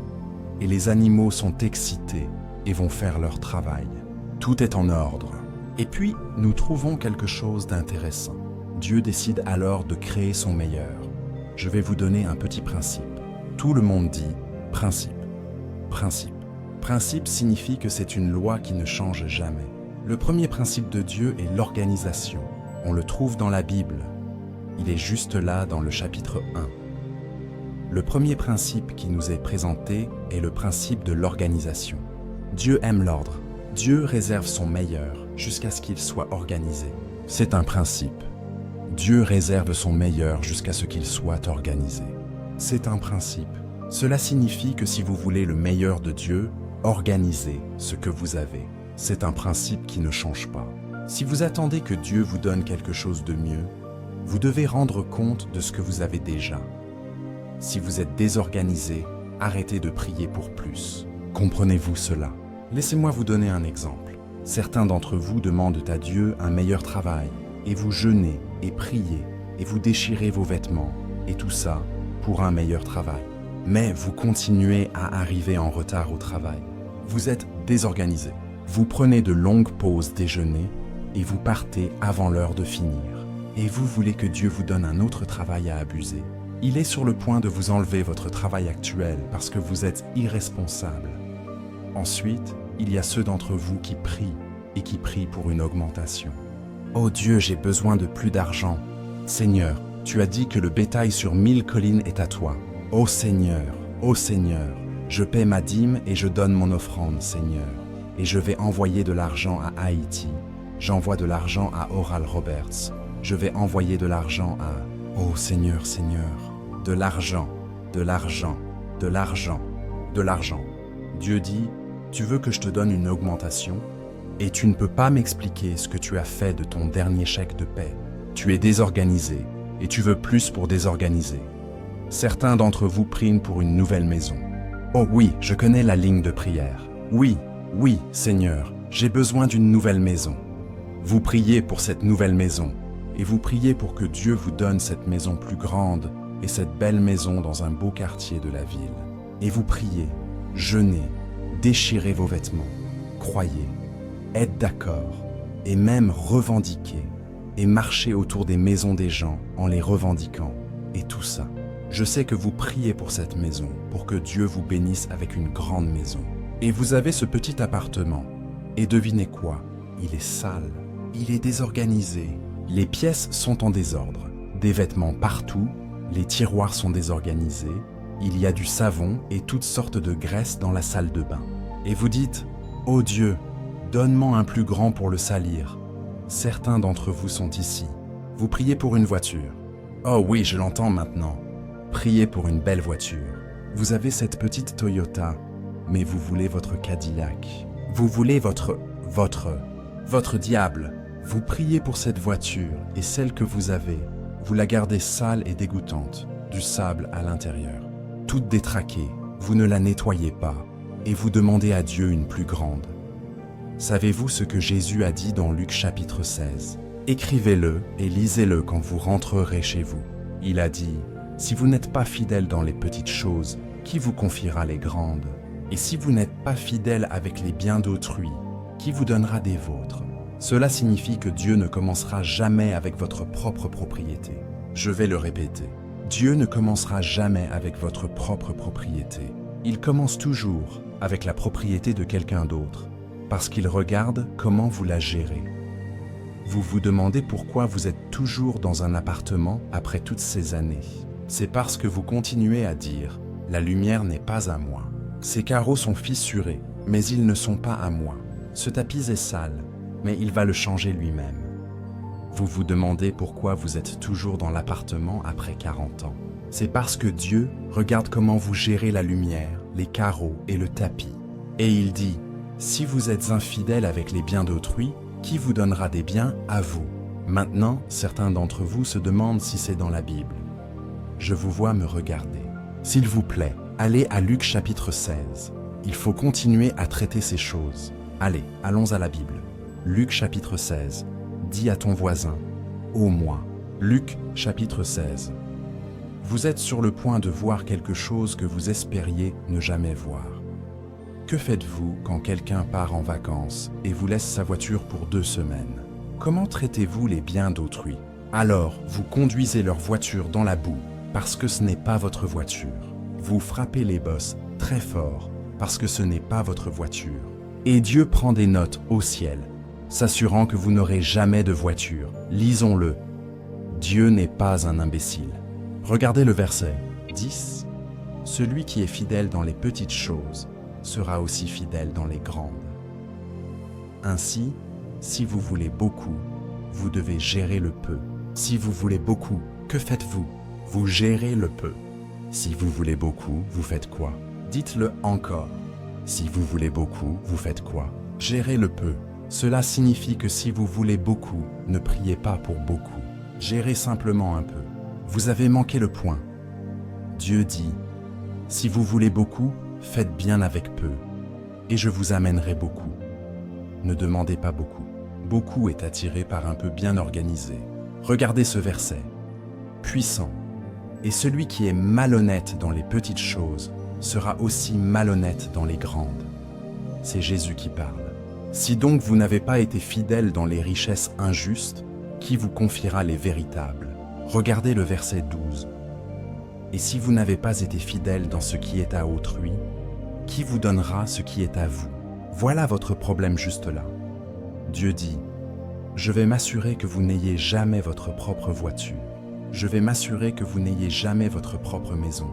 B: et les animaux sont excités et vont faire leur travail. Tout est en ordre. Et puis, nous trouvons quelque chose d'intéressant. Dieu décide alors de créer son meilleur. Je vais vous donner un petit principe. Tout le monde dit principe. Principe. Principe signifie que c'est une loi qui ne change jamais. Le premier principe de Dieu est l'organisation. On le trouve dans la Bible. Il est juste là dans le chapitre 1. Le premier principe qui nous est présenté est le principe de l'organisation. Dieu aime l'ordre. Dieu réserve son meilleur jusqu'à ce qu'il soit organisé. C'est un principe. Dieu réserve son meilleur jusqu'à ce qu'il soit organisé. C'est un principe. Cela signifie que si vous voulez le meilleur de Dieu, organisez ce que vous avez. C'est un principe qui ne change pas. Si vous attendez que Dieu vous donne quelque chose de mieux, vous devez rendre compte de ce que vous avez déjà. Si vous êtes désorganisé, arrêtez de prier pour plus. Comprenez-vous cela? Laissez-moi vous donner un exemple. Certains d'entre vous demandent à Dieu un meilleur travail, et vous jeûnez et priez, et vous déchirez vos vêtements, et tout ça pour un meilleur travail. Mais vous continuez à arriver en retard au travail. Vous êtes désorganisé. Vous prenez de longues pauses déjeuner, et vous partez avant l'heure de finir. Et vous voulez que Dieu vous donne un autre travail à abuser. Il est sur le point de vous enlever votre travail actuel parce que vous êtes irresponsable. Ensuite, il y a ceux d'entre vous qui prient et qui prient pour une augmentation. « Oh Dieu, j'ai besoin de plus d'argent. Seigneur, tu as dit que le bétail sur 1000 collines est à toi. Ô Seigneur, je paie ma dîme et je donne mon offrande, Seigneur. Et je vais envoyer de l'argent à Haïti. J'envoie de l'argent à Oral Roberts. Je vais envoyer de l'argent à... Oh Seigneur, Seigneur, de l'argent, de l'argent, de l'argent, de l'argent. » Dieu dit, tu veux que je te donne une augmentation? Et tu ne peux pas m'expliquer ce que tu as fait de ton dernier chèque de paie. Tu es désorganisé et tu veux plus pour désorganiser. Certains d'entre vous prient pour une nouvelle maison. Oh oui, je connais la ligne de prière. Oui, Seigneur, j'ai besoin d'une nouvelle maison. Vous priez pour cette nouvelle maison et vous priez pour que Dieu vous donne cette maison plus grande et cette belle maison dans un beau quartier de la ville. Et vous priez, jeûnez, déchirez vos vêtements, croyez, êtes d'accord et même revendiquez et marchez autour des maisons des gens en les revendiquant et tout ça. Je sais que vous priez pour cette maison, pour que Dieu vous bénisse avec une grande maison. Et vous avez ce petit appartement. Et devinez quoi? Il est sale, il est désorganisé. Les pièces sont en désordre, des vêtements partout, les tiroirs sont désorganisés, il y a du savon et toutes sortes de graisses dans la salle de bain. Et vous dites, « Oh Dieu, donne-moi un plus grand pour le salir. » Certains d'entre vous sont ici. Vous priez pour une voiture. Oh oui, je l'entends maintenant. Priez pour une belle voiture. Vous avez cette petite Toyota, mais vous voulez votre Cadillac. Vous voulez votre diable. Vous priez pour cette voiture et celle que vous avez, vous la gardez sale et dégoûtante, du sable à l'intérieur. Toute détraquée, vous ne la nettoyez pas et vous demandez à Dieu une plus grande. Savez-vous ce que Jésus a dit dans Luc chapitre 16? Écrivez-le et lisez-le quand vous rentrerez chez vous. Il a dit, « Si vous n'êtes pas fidèle dans les petites choses, qui vous confiera les grandes? Et si vous n'êtes pas fidèle avec les biens d'autrui, qui vous donnera des vôtres? » Cela signifie que Dieu ne commencera jamais avec votre propre propriété. Je vais le répéter. Dieu ne commencera jamais avec votre propre propriété. Il commence toujours avec la propriété de quelqu'un d'autre, parce qu'il regarde comment vous la gérez. Vous vous demandez pourquoi vous êtes toujours dans un appartement après toutes ces années. C'est parce que vous continuez à dire « La lumière n'est pas à moi. Ces carreaux sont fissurés, mais ils ne sont pas à moi. Ce tapis est sale, mais il va le changer lui-même. » Vous vous demandez pourquoi vous êtes toujours dans l'appartement après 40 ans. C'est parce que Dieu regarde comment vous gérez la lumière, les carreaux et le tapis. Et il dit, si vous êtes infidèle avec les biens d'autrui, qui vous donnera des biens à vous? Maintenant, certains d'entre vous se demandent si c'est dans la Bible. Je vous vois me regarder. S'il vous plaît, allez à Luc chapitre 16. Il faut continuer à traiter ces choses. Allez, allons à la Bible. Luc chapitre 16. Dis à ton voisin, ô moi. Luc chapitre 16. Vous êtes sur le point de voir quelque chose que vous espériez ne jamais voir. Que faites-vous quand quelqu'un part en vacances et vous laisse sa voiture pour 2 semaines? Comment traitez-vous les biens d'autrui? Alors, vous conduisez leur voiture dans la boue parce que ce n'est pas votre voiture. Vous frappez les bosses très fort parce que ce n'est pas votre voiture. Et Dieu prend des notes au ciel, s'assurant que vous n'aurez jamais de voiture. Lisons-le. Dieu n'est pas un imbécile. Regardez le verset 10. Celui qui est fidèle dans les petites choses sera aussi fidèle dans les grandes. Ainsi, si vous voulez beaucoup, vous devez gérer le peu. Si vous voulez beaucoup, que faites-vous? Vous gérez le peu. Si vous voulez beaucoup, vous faites quoi? Dites-le encore. Si vous voulez beaucoup, vous faites quoi? Gérez le peu. Cela signifie que si vous voulez beaucoup, ne priez pas pour beaucoup. Gérez simplement un peu. Vous avez manqué le point. Dieu dit, si vous voulez beaucoup, faites bien avec peu, et je vous amènerai beaucoup. Ne demandez pas beaucoup. Beaucoup est attiré par un peu bien organisé. Regardez ce verset. Puissant. Et celui qui est malhonnête dans les petites choses sera aussi malhonnête dans les grandes. C'est Jésus qui parle. Si donc vous n'avez pas été fidèle dans les richesses injustes, qui vous confiera les véritables? Regardez le verset 12. Et si vous n'avez pas été fidèle dans ce qui est à autrui, qui vous donnera ce qui est à vous? Voilà votre problème juste là. Dieu dit, je vais m'assurer que vous n'ayez jamais votre propre voiture. Je vais m'assurer que vous n'ayez jamais votre propre maison,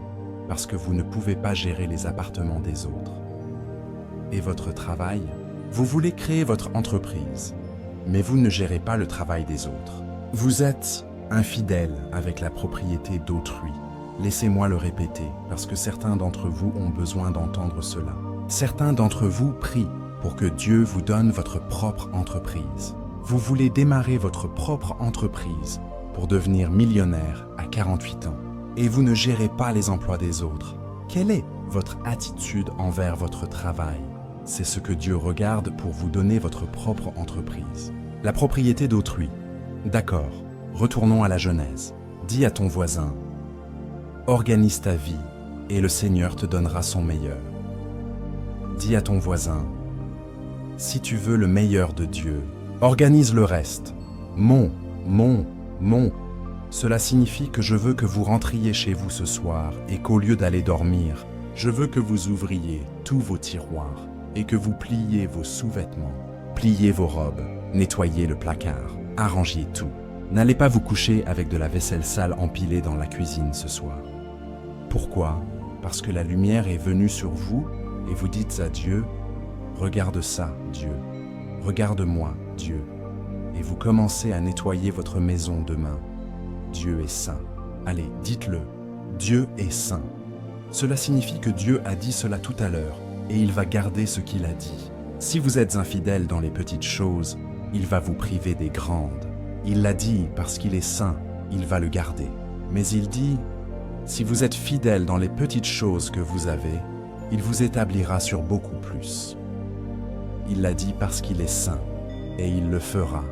B: parce que vous ne pouvez pas gérer les appartements des autres. Et votre travail? Vous voulez créer votre entreprise, mais vous ne gérez pas le travail des autres. Vous êtes infidèle avec la propriété d'autrui. Laissez-moi le répéter, parce que certains d'entre vous ont besoin d'entendre cela. Certains d'entre vous prient pour que Dieu vous donne votre propre entreprise. Vous voulez démarrer votre propre entreprise pour devenir millionnaire à 48 ans. Et vous ne gérez pas les emplois des autres. Quelle est votre attitude envers votre travail? C'est ce que Dieu regarde pour vous donner votre propre entreprise. La propriété d'autrui. D'accord, retournons à la Genèse. Dis à ton voisin, organise ta vie et le Seigneur te donnera son meilleur. Dis à ton voisin, si tu veux le meilleur de Dieu, organise le reste. Mon. Cela signifie que je veux que vous rentriez chez vous ce soir et qu'au lieu d'aller dormir, je veux que vous ouvriez tous vos tiroirs et que vous pliez vos sous-vêtements, pliez vos robes, nettoyez le placard, arrangiez tout. N'allez pas vous coucher avec de la vaisselle sale empilée dans la cuisine ce soir. Pourquoi? Parce que la lumière est venue sur vous et vous dites à Dieu, regarde ça, Dieu. Regarde-moi, Dieu. Et vous commencez à nettoyer votre maison demain. Dieu est saint. Allez, dites-le. Dieu est saint. Cela signifie que Dieu a dit cela tout à l'heure et il va garder ce qu'il a dit. Si vous êtes infidèle dans les petites choses, il va vous priver des grandes. Il l'a dit parce qu'il est saint, il va le garder. Mais il dit, si vous êtes fidèle dans les petites choses que vous avez, il vous établira sur beaucoup plus. Il l'a dit parce qu'il est saint, et il le fera.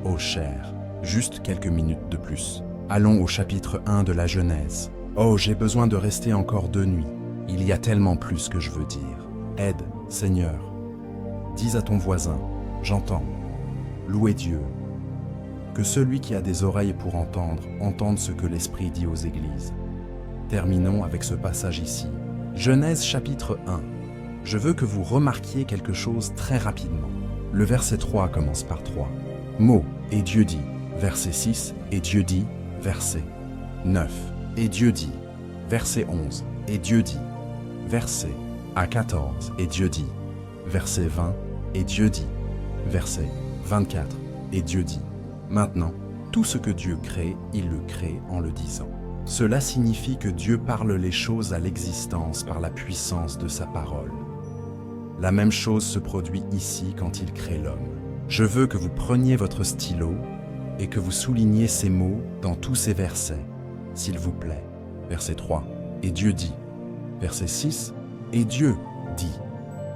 B: Ô cher, juste quelques minutes de plus. Allons au chapitre 1 de la Genèse. Oh, j'ai besoin de rester encore 2 nuits. Il y a tellement plus que je veux dire. Aide, Seigneur. Dis à ton voisin, j'entends. Louez Dieu. Que celui qui a des oreilles pour entendre, entende ce que l'Esprit dit aux églises. Terminons avec ce passage ici. Genèse chapitre 1. Je veux que vous remarquiez quelque chose très rapidement. Le verset 3 commence par 3. Mot, et Dieu dit. Verset 6, et Dieu dit. Verset 9, et Dieu dit. Verset 11, et Dieu dit. Verset à 14, et Dieu dit. Verset 20, et Dieu dit. Verset 24, et Dieu dit. Maintenant, tout ce que Dieu crée, il le crée en le disant. Cela signifie que Dieu parle les choses à l'existence par la puissance de sa parole. La même chose se produit ici quand il crée l'homme. Je veux que vous preniez votre stylo et que vous souligniez ces mots dans tous ces versets, s'il vous plaît. Verset 3, et Dieu dit. Verset 6, et Dieu dit.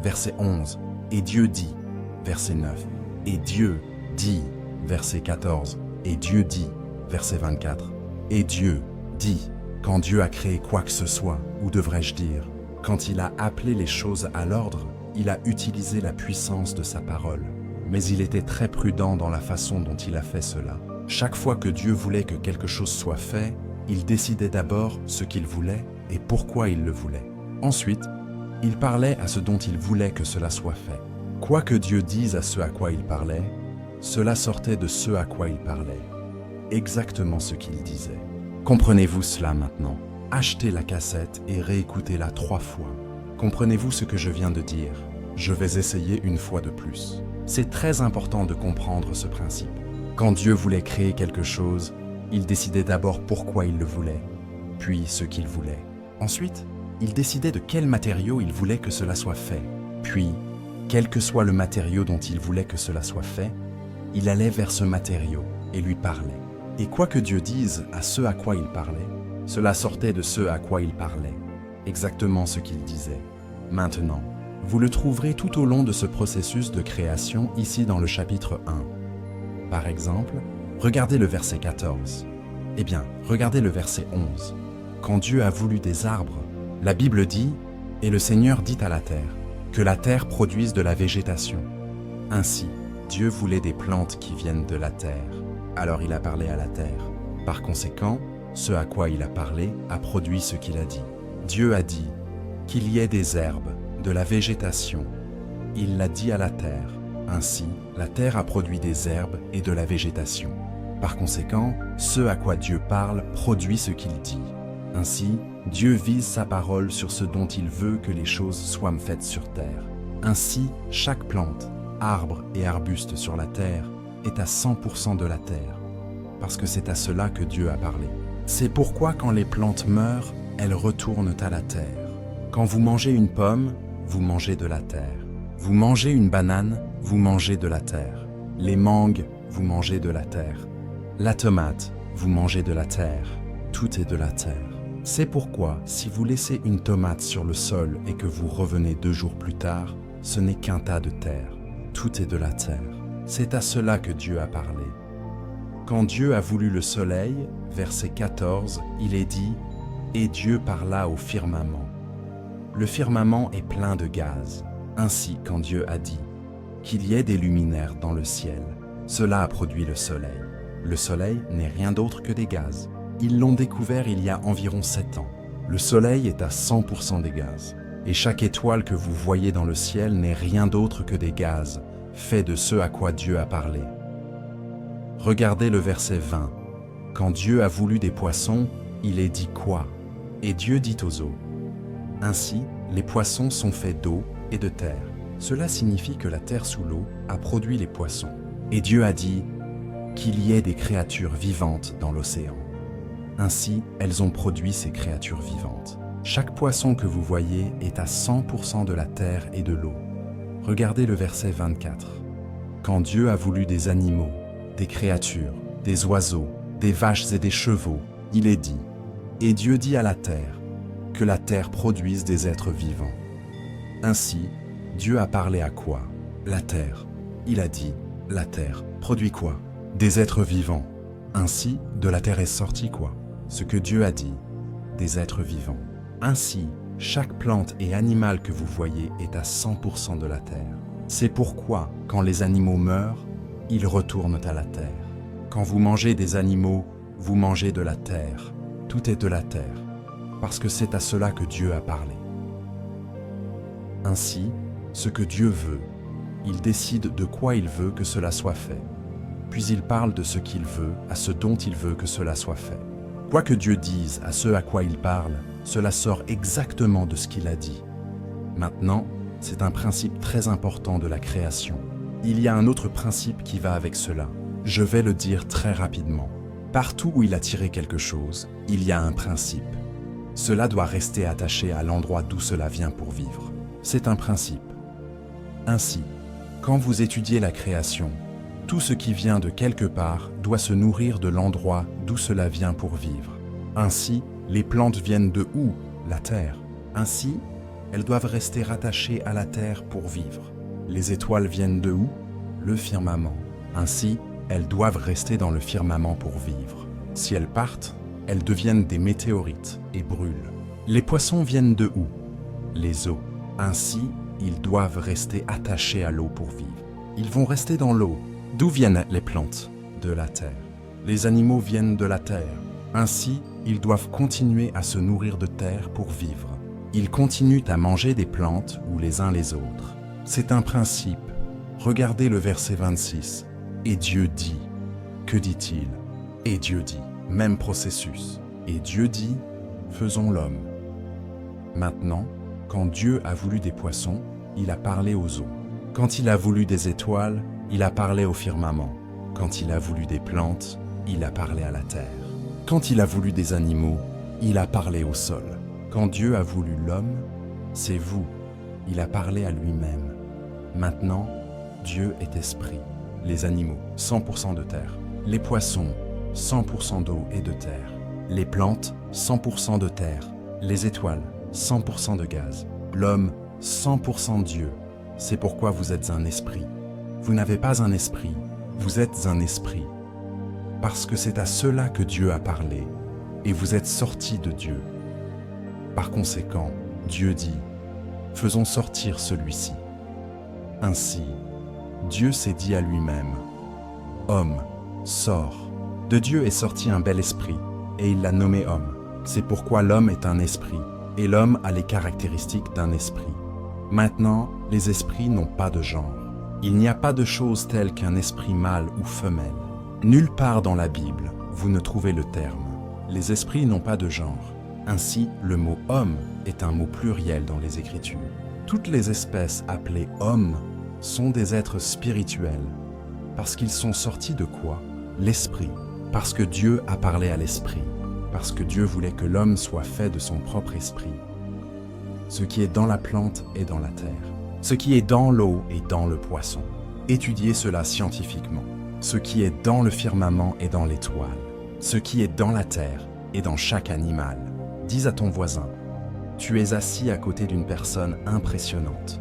B: Verset 11. Et Dieu dit. Verset 9. Et Dieu dit. Verset 14. Et Dieu dit. Verset 24. Et Dieu dit. Quand Dieu a créé quoi que ce soit, ou devrais-je dire, quand il a appelé les choses à l'ordre, il a utilisé la puissance de sa parole. Mais il était très prudent dans la façon dont il a fait cela. Chaque fois que Dieu voulait que quelque chose soit fait, il décidait d'abord ce qu'il voulait et pourquoi il le voulait. Ensuite, il parlait à ce dont il voulait que cela soit fait. Quoi que Dieu dise à ce à quoi il parlait, cela sortait de ce à quoi il parlait. Exactement ce qu'il disait. Comprenez-vous cela maintenant? Achetez la cassette et réécoutez-la 3 fois. Comprenez-vous ce que je viens de dire? Je vais essayer une fois de plus. C'est très important de comprendre ce principe. Quand Dieu voulait créer quelque chose, il décidait d'abord pourquoi il le voulait, puis ce qu'il voulait. Ensuite, il décidait de quel matériau il voulait que cela soit fait. Puis, quel que soit le matériau dont il voulait que cela soit fait, il allait vers ce matériau et lui parlait. Et quoi que Dieu dise à ce à quoi il parlait, cela sortait de ce à quoi il parlait, exactement ce qu'il disait. Maintenant, vous le trouverez tout au long de ce processus de création ici dans le chapitre 1. Par exemple, regardez le verset 14. Eh bien, regardez le verset 11. Quand Dieu a voulu des arbres, la Bible dit « Et le Seigneur dit à la terre, que la terre produise de la végétation. » Ainsi, Dieu voulait des plantes qui viennent de la terre. Alors il a parlé à la terre. Par conséquent, ce à quoi il a parlé a produit ce qu'il a dit. Dieu a dit qu'il y ait des herbes, de la végétation. Il l'a dit à la terre. Ainsi, la terre a produit des herbes et de la végétation. Par conséquent, ce à quoi Dieu parle produit ce qu'il dit. Ainsi, Dieu vise sa parole sur ce dont il veut que les choses soient faites sur terre. Ainsi, chaque plante, arbre et arbuste sur la terre est à 100% de la terre, parce que c'est à cela que Dieu a parlé. C'est pourquoi quand les plantes meurent, elles retournent à la terre. Quand vous mangez une pomme, vous mangez de la terre. Vous mangez une banane, vous mangez de la terre. Les mangues, vous mangez de la terre. La tomate, vous mangez de la terre. Tout est de la terre. C'est pourquoi, si vous laissez une tomate sur le sol et que vous revenez 2 jours plus tard, ce n'est qu'un tas de terre. Tout est de la terre. C'est à cela que Dieu a parlé. Quand Dieu a voulu le soleil, verset 14, il est dit « Et Dieu parla au firmament ». Le firmament est plein de gaz. Ainsi, quand Dieu a dit qu'il y ait des luminaires dans le ciel, cela a produit le soleil. Le soleil n'est rien d'autre que des gaz. Ils l'ont découvert il y a environ 7 ans. Le soleil est à 100% des gaz. Et chaque étoile que vous voyez dans le ciel n'est rien d'autre que des gaz, faits de ce à quoi Dieu a parlé. Regardez le verset 20. Quand Dieu a voulu des poissons, il est dit quoi? Et Dieu dit aux eaux. Ainsi, les poissons sont faits d'eau et de terre. Cela signifie que la terre sous l'eau a produit les poissons. Et Dieu a dit qu'il y ait des créatures vivantes dans l'océan. Ainsi, elles ont produit ces créatures vivantes. Chaque poisson que vous voyez est à 100% de la terre et de l'eau. Regardez le verset 24. Quand Dieu a voulu des animaux, des créatures, des oiseaux, des vaches et des chevaux, il est dit. Et Dieu dit à la terre, que la terre produise des êtres vivants. Ainsi, Dieu a parlé à quoi? La terre. Il a dit, la terre produit quoi? Des êtres vivants. Ainsi, de la terre est sorti quoi? Ce que Dieu a dit, des êtres vivants. Ainsi, chaque plante et animal que vous voyez est à 100% de la terre. C'est pourquoi, quand les animaux meurent, ils retournent à la terre. Quand vous mangez des animaux, vous mangez de la terre. Tout est de la terre, parce que c'est à cela que Dieu a parlé. Ainsi, ce que Dieu veut, il décide de quoi il veut que cela soit fait. Puis il parle de ce qu'il veut à ce dont il veut que cela soit fait. Quoi que Dieu dise à ce à quoi il parle, cela sort exactement de ce qu'il a dit. Maintenant, c'est un principe très important de la création. Il y a un autre principe qui va avec cela. Je vais le dire très rapidement. Partout où il a tiré quelque chose, il y a un principe. Cela doit rester attaché à l'endroit d'où cela vient pour vivre. C'est un principe. Ainsi, quand vous étudiez la création, tout ce qui vient de quelque part doit se nourrir de l'endroit d'où cela vient pour vivre. Ainsi, les plantes viennent de où? La terre. Ainsi, elles doivent rester rattachées à la terre pour vivre. Les étoiles viennent de où? Le firmament. Ainsi, elles doivent rester dans le firmament pour vivre. Si elles partent, elles deviennent des météorites et brûlent. Les poissons viennent de où? Les eaux. Ainsi, ils doivent rester attachés à l'eau pour vivre. Ils vont rester dans l'eau. D'où viennent les plantes? De la terre. Les animaux viennent de la terre. Ainsi, ils doivent continuer à se nourrir de terre pour vivre. Ils continuent à manger des plantes ou les uns les autres. C'est un principe. Regardez le verset 26. Et Dieu dit. Que dit-il? Et Dieu dit. Même processus. Et Dieu dit, faisons l'homme. Maintenant, quand Dieu a voulu des poissons, il a parlé aux eaux. Quand il a voulu des étoiles, il a parlé au firmament. Quand il a voulu des plantes, il a parlé à la terre. Quand il a voulu des animaux, il a parlé au sol. Quand Dieu a voulu l'homme, c'est vous. Il a parlé à lui-même. Maintenant, Dieu est esprit. Les animaux, 100% de terre. Les poissons, 100% d'eau et de terre. Les plantes, 100% de terre. Les étoiles, 100% de gaz. L'homme, 100% Dieu. C'est pourquoi vous êtes un esprit. Vous n'avez pas un esprit, vous êtes un esprit. Parce que c'est à cela que Dieu a parlé, et vous êtes sortis de Dieu. Par conséquent, Dieu dit, faisons sortir celui-ci. Ainsi, Dieu s'est dit à lui-même, homme, sors. De Dieu est sorti un bel esprit, et il l'a nommé homme. C'est pourquoi l'homme est un esprit, et l'homme a les caractéristiques d'un esprit. Maintenant, les esprits n'ont pas de genre. Il n'y a pas de chose telle qu'un esprit mâle ou femelle. Nulle part dans la Bible, vous ne trouvez le terme. Les esprits n'ont pas de genre. Ainsi, le mot « homme » est un mot pluriel dans les Écritures. Toutes les espèces appelées « hommes » sont des êtres spirituels. Parce qu'ils sont sortis de quoi? L'esprit. Parce que Dieu a parlé à l'esprit. Parce que Dieu voulait que l'homme soit fait de son propre esprit. Ce qui est dans la plante est dans la terre. Ce qui est dans l'eau est dans le poisson. Étudiez cela scientifiquement. Ce qui est dans le firmament est dans l'étoile. Ce qui est dans la terre est dans chaque animal. Dis à ton voisin, tu es assis à côté d'une personne impressionnante.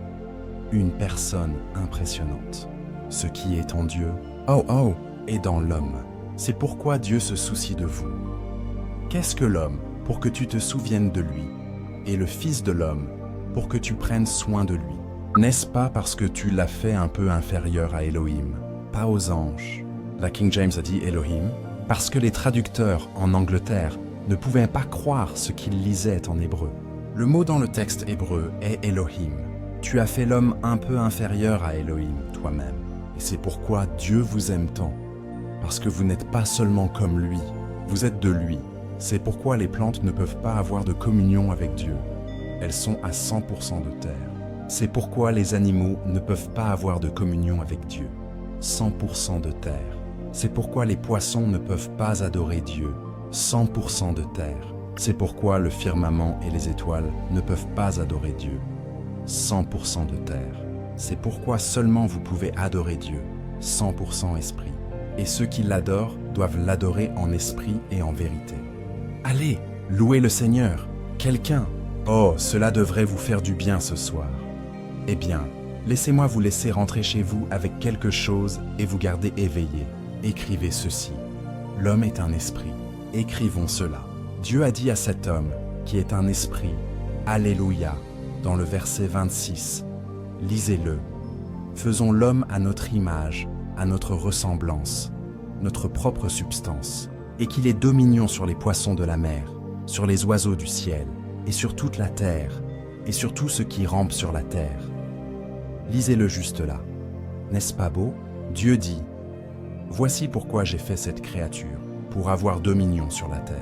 B: Une personne impressionnante. Ce qui est en Dieu, est dans l'homme. C'est pourquoi Dieu se soucie de vous. Qu'est-ce que l'homme pour que tu te souviennes de lui? Et le Fils de l'homme pour que tu prennes soin de lui? N'est-ce pas parce que tu l'as fait un peu inférieur à Elohim, pas aux anges? La King James a dit Elohim, parce que les traducteurs en Angleterre ne pouvaient pas croire ce qu'ils lisaient en hébreu. Le mot dans le texte hébreu est Elohim. Tu as fait l'homme un peu inférieur à Elohim toi-même. Et c'est pourquoi Dieu vous aime tant. Parce que vous n'êtes pas seulement comme lui, vous êtes de lui. C'est pourquoi les plantes ne peuvent pas avoir de communion avec Dieu. Elles sont à 100% de terre. C'est pourquoi les animaux ne peuvent pas avoir de communion avec Dieu. 100% de terre. C'est pourquoi les poissons ne peuvent pas adorer Dieu. 100% de terre. C'est pourquoi le firmament et les étoiles ne peuvent pas adorer Dieu. 100% de terre. C'est pourquoi seulement vous pouvez adorer Dieu. 100% esprit. Et ceux qui l'adorent doivent l'adorer en esprit et en vérité. Allez, louez le Seigneur. Quelqu'un. Oh, cela devrait vous faire du bien ce soir. Eh bien, laissez-moi vous laisser rentrer chez vous avec quelque chose et vous garder éveillé. Écrivez ceci. L'homme est un esprit. Écrivons cela. Dieu a dit à cet homme, qui est un esprit, Alléluia, dans le verset 26. Lisez-le. Faisons l'homme à notre image, à notre ressemblance, notre propre substance, et qu'il ait dominion sur les poissons de la mer, sur les oiseaux du ciel, et sur toute la terre, et sur tout ce qui rampe sur la terre. Lisez-le juste là. N'est-ce pas beau? Dieu dit, « Voici pourquoi j'ai fait cette créature, pour avoir dominion sur la terre. »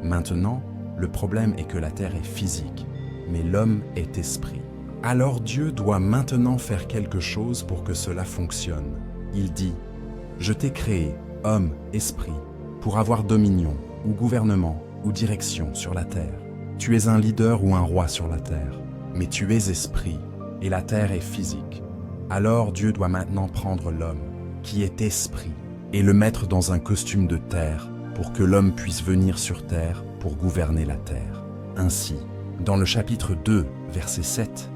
B: Maintenant, le problème est que la terre est physique, mais l'homme est esprit. Alors Dieu doit maintenant faire quelque chose pour que cela fonctionne. Il dit, « Je t'ai créé, homme, esprit, pour avoir dominion, ou gouvernement, ou direction sur la terre. Tu es un leader ou un roi sur la terre, mais tu es esprit, et la terre est physique. Alors Dieu doit maintenant prendre l'homme, qui est esprit, et le mettre dans un costume de terre, pour que l'homme puisse venir sur terre pour gouverner la terre. Ainsi, dans le chapitre 2, verset 7,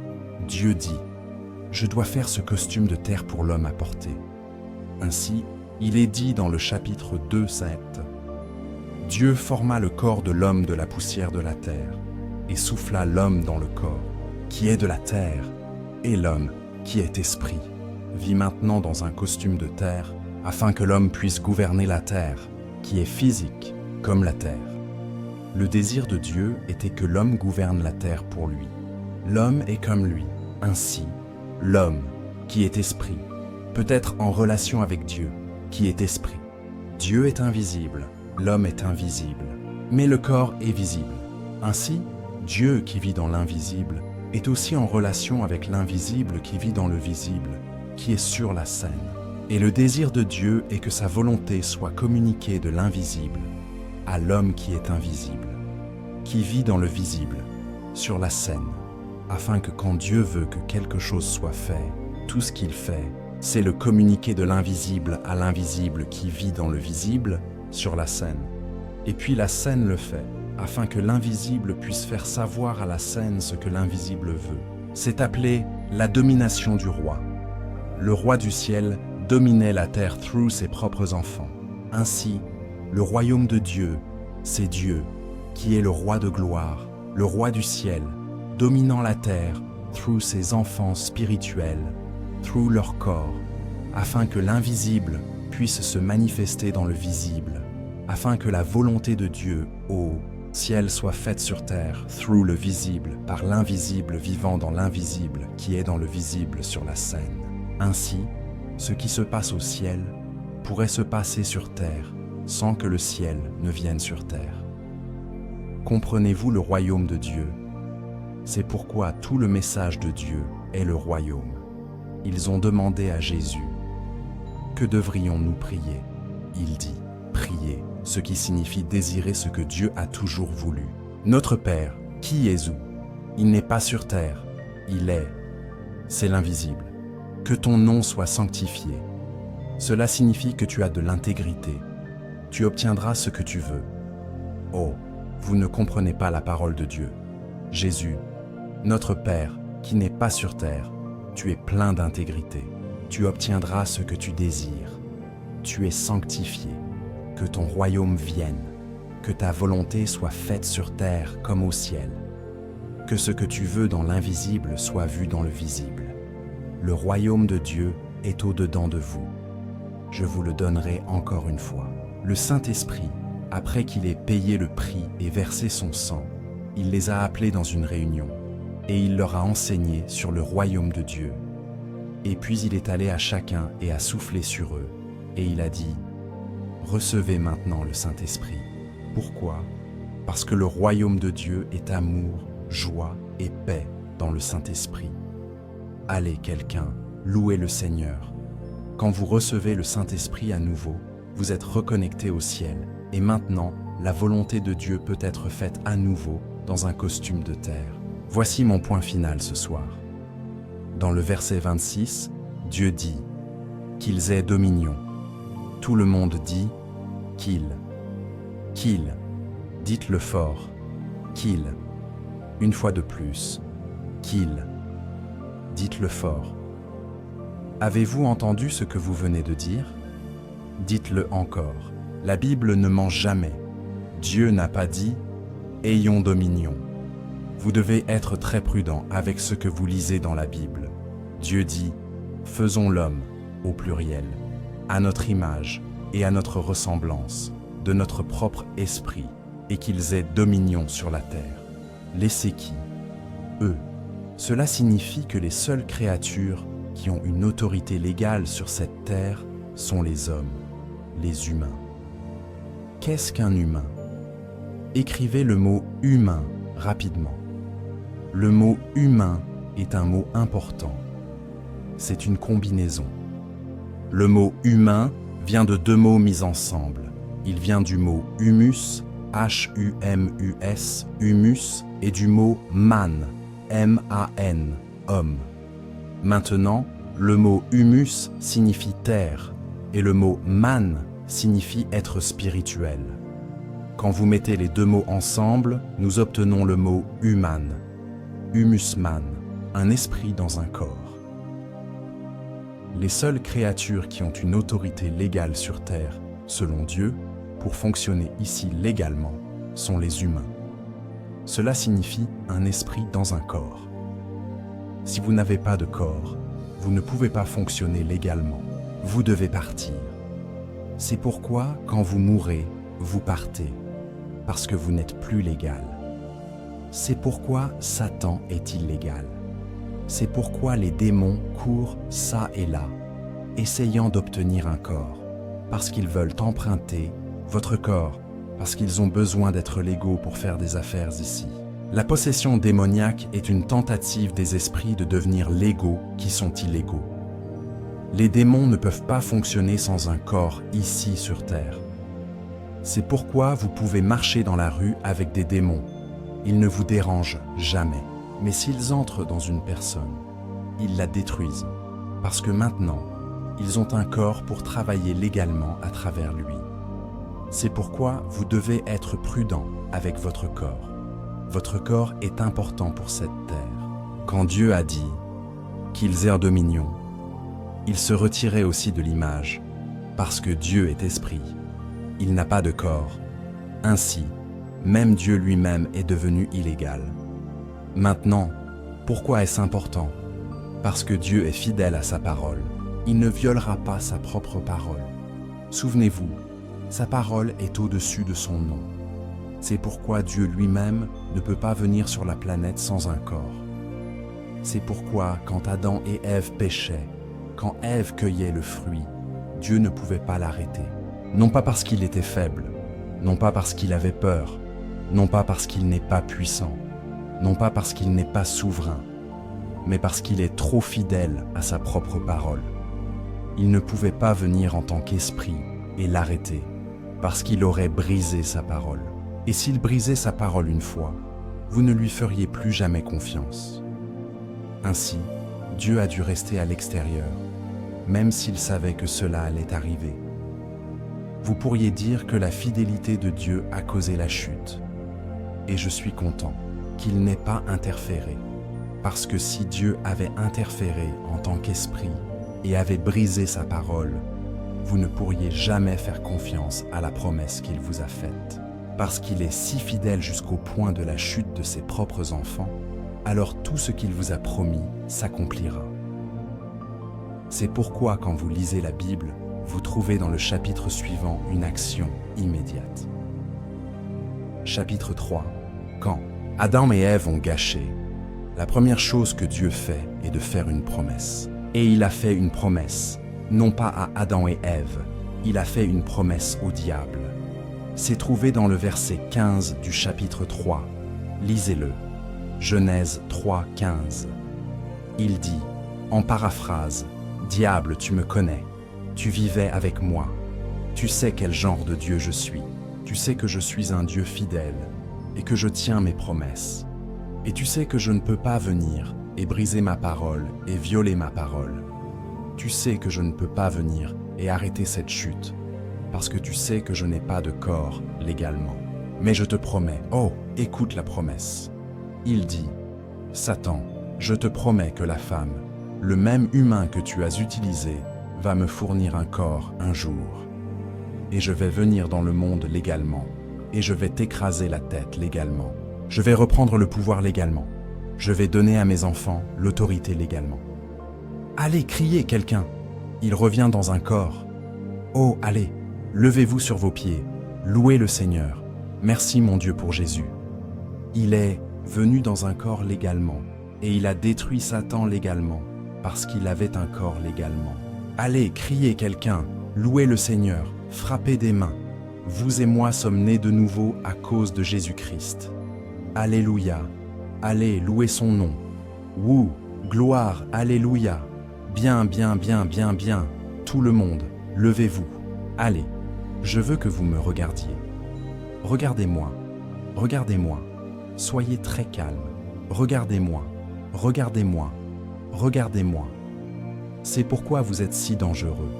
B: Dieu dit « Je dois faire ce costume de terre pour l'homme à porter. » Ainsi, il est dit dans le chapitre 2, 7, « Dieu forma le corps de l'homme de la poussière de la terre, et souffla l'homme dans le corps, qui est de la terre, et l'homme, qui est esprit, vit maintenant dans un costume de terre, afin que l'homme puisse gouverner la terre, qui est physique, comme la terre. » Le désir de Dieu était que l'homme gouverne la terre pour lui. L'homme est comme lui. Ainsi, l'homme, qui est esprit, peut être en relation avec Dieu, qui est esprit. Dieu est invisible, l'homme est invisible, mais le corps est visible. Ainsi, Dieu qui vit dans l'invisible est aussi en relation avec l'invisible qui vit dans le visible, qui est sur la scène. Et le désir de Dieu est que sa volonté soit communiquée de l'invisible à l'homme qui est invisible, qui vit dans le visible, sur la scène, afin que quand Dieu veut que quelque chose soit fait, tout ce qu'il fait, c'est le communiquer de l'invisible à l'invisible qui vit dans le visible, sur la scène. Et puis la scène le fait, afin que l'invisible puisse faire savoir à la scène ce que l'invisible veut. C'est appelé la domination du roi. Le roi du ciel dominait la terre through ses propres enfants. Ainsi, le royaume de Dieu, c'est Dieu, qui est le roi de gloire, le roi du ciel, dominant la terre through ses enfants spirituels, through leur corps, afin que l'invisible puisse se manifester dans le visible, afin que la volonté de Dieu au ciel soit faite sur terre through le visible, par l'invisible vivant dans l'invisible qui est dans le visible sur la scène. Ainsi, ce qui se passe au ciel pourrait se passer sur terre sans que le ciel ne vienne sur terre. Comprenez-vous le royaume de Dieu? C'est pourquoi tout le message de Dieu est le royaume. Ils ont demandé à Jésus, « Que devrions-nous prier ?» Il dit, « Priez », ce qui signifie désirer ce que Dieu a toujours voulu. Notre Père, qui es-tu? Il n'est pas sur terre, il est. C'est l'invisible. Que ton nom soit sanctifié. Cela signifie que tu as de l'intégrité. Tu obtiendras ce que tu veux. Oh, vous ne comprenez pas la parole de Dieu. Jésus, notre Père, qui n'est pas sur terre, tu es plein d'intégrité. Tu obtiendras ce que tu désires. Tu es sanctifié. Que ton royaume vienne. Que ta volonté soit faite sur terre comme au ciel. Que ce que tu veux dans l'invisible soit vu dans le visible. Le royaume de Dieu est au-dedans de vous. Je vous le donnerai encore une fois. Le Saint-Esprit, après qu'il ait payé le prix et versé son sang, il les a appelés dans une réunion, et il leur a enseigné sur le royaume de Dieu. Et puis il est allé à chacun et a soufflé sur eux, et il a dit, « Recevez maintenant le Saint-Esprit. » Pourquoi? Parce que le royaume de Dieu est amour, joie et paix dans le Saint-Esprit. Allez quelqu'un, louez le Seigneur. Quand vous recevez le Saint-Esprit à nouveau, vous êtes reconnecté au ciel, et maintenant, la volonté de Dieu peut être faite à nouveau dans un costume de terre. Voici mon point final ce soir. Dans le verset 26, Dieu dit qu'ils aient dominion. Tout le monde dit qu'ils. Dites-le fort. Qu'ils. Une fois de plus. Qu'ils. Dites-le fort. Avez-vous entendu ce que vous venez de dire? Dites-le encore. La Bible ne ment jamais. Dieu n'a pas dit « Ayons dominion ». Vous devez être très prudent avec ce que vous lisez dans la Bible. Dieu dit « Faisons l'homme » au pluriel, à notre image et à notre ressemblance, de notre propre esprit, et qu'ils aient dominion sur la terre. Laissez qui? Eux. Cela signifie que les seules créatures qui ont une autorité légale sur cette terre sont les hommes, les humains. Qu'est-ce qu'un humain? Écrivez le mot « humain » rapidement. Le mot « humain » est un mot important. C'est une combinaison. Le mot « humain » vient de deux mots mis ensemble. Il vient du mot « humus », H-U-M-U-S, humus, et du mot « man », M-A-N, homme. Maintenant, le mot « humus » signifie « terre » et le mot « man » signifie être spirituel. Quand vous mettez les deux mots ensemble, nous obtenons le mot « human ». humusman, un esprit dans un corps. Les seules créatures qui ont une autorité légale sur Terre, selon Dieu, pour fonctionner ici légalement, sont les humains. Cela signifie un esprit dans un corps. Si vous n'avez pas de corps, vous ne pouvez pas fonctionner légalement. Vous devez partir. C'est pourquoi, quand vous mourrez, vous partez, parce que vous n'êtes plus légal. C'est pourquoi Satan est illégal. C'est pourquoi les démons courent çà et là, essayant d'obtenir un corps, parce qu'ils veulent emprunter votre corps, parce qu'ils ont besoin d'être légaux pour faire des affaires ici. La possession démoniaque est une tentative des esprits de devenir légaux qui sont illégaux. Les démons ne peuvent pas fonctionner sans un corps ici sur Terre. C'est pourquoi vous pouvez marcher dans la rue avec des démons. Ils ne vous dérangent jamais. Mais s'ils entrent dans une personne, ils la détruisent, parce que maintenant, ils ont un corps pour travailler légalement à travers lui. C'est pourquoi vous devez être prudent avec votre corps. Votre corps est important pour cette terre. Quand Dieu a dit qu'ils aient dominion, il se retirait aussi de l'image, parce que Dieu est esprit. Il n'a pas de corps. Ainsi, même Dieu lui-même est devenu illégal. Maintenant, pourquoi est-ce important? Parce que Dieu est fidèle à sa parole. Il ne violera pas sa propre parole. Souvenez-vous, sa parole est au-dessus de son nom. C'est pourquoi Dieu lui-même ne peut pas venir sur la planète sans un corps. C'est pourquoi quand Adam et Ève péchaient, quand Ève cueillait le fruit, Dieu ne pouvait pas l'arrêter. Non pas parce qu'il était faible, non pas parce qu'il avait peur, non pas parce qu'il n'est pas puissant, non pas parce qu'il n'est pas souverain, mais parce qu'il est trop fidèle à sa propre parole. Il ne pouvait pas venir en tant qu'esprit et l'arrêter, parce qu'il aurait brisé sa parole. Et s'il brisait sa parole une fois, vous ne lui feriez plus jamais confiance. Ainsi, Dieu a dû rester à l'extérieur, même s'il savait que cela allait arriver. Vous pourriez dire que la fidélité de Dieu a causé la chute. Et je suis content qu'il n'ait pas interféré, parce que si Dieu avait interféré en tant qu'esprit et avait brisé sa parole, vous ne pourriez jamais faire confiance à la promesse qu'il vous a faite. Parce qu'il est si fidèle jusqu'au point de la chute de ses propres enfants, alors tout ce qu'il vous a promis s'accomplira. C'est pourquoi quand vous lisez la Bible, vous trouvez dans le chapitre suivant une action immédiate. Chapitre 3. Quand Adam et Ève ont gâché, la première chose que Dieu fait est de faire une promesse. Et il a fait une promesse, non pas à Adam et Ève, il a fait une promesse au diable. C'est trouvé dans le verset 15 du chapitre 3. Lisez-le. Genèse 3, 15. Il dit, en paraphrase, « Diable, tu me connais, tu vivais avec moi, tu sais quel genre de Dieu je suis, tu sais que je suis un Dieu fidèle et que je tiens mes promesses. Et tu sais que je ne peux pas venir et briser ma parole et violer ma parole. Tu sais que je ne peux pas venir et arrêter cette chute, parce que tu sais que je n'ai pas de corps légalement. Mais je te promets, oh, écoute la promesse. Il dit, Satan, je te promets que la femme, le même humain que tu as utilisé, va me fournir un corps un jour. Et je vais venir dans le monde légalement, et je vais t'écraser la tête légalement. Je vais reprendre le pouvoir légalement. Je vais donner à mes enfants l'autorité légalement. Allez, criez quelqu'un. Il revient dans un corps. Oh, allez, levez-vous sur vos pieds. Louez le Seigneur. Merci mon Dieu pour Jésus. Il est venu dans un corps légalement, et il a détruit Satan légalement, parce qu'il avait un corps légalement. Allez, criez quelqu'un. Louez le Seigneur. Frappez des mains. Vous et moi sommes nés de nouveau à cause de Jésus-Christ. Alléluia. Allez, louez son nom. Wouh, gloire, alléluia. Bien, bien, bien, bien, bien. Tout le monde, levez-vous. Allez, je veux que vous me regardiez. Regardez-moi, regardez-moi. Soyez très calme. Regardez-moi, regardez-moi, regardez-moi. C'est pourquoi vous êtes si dangereux.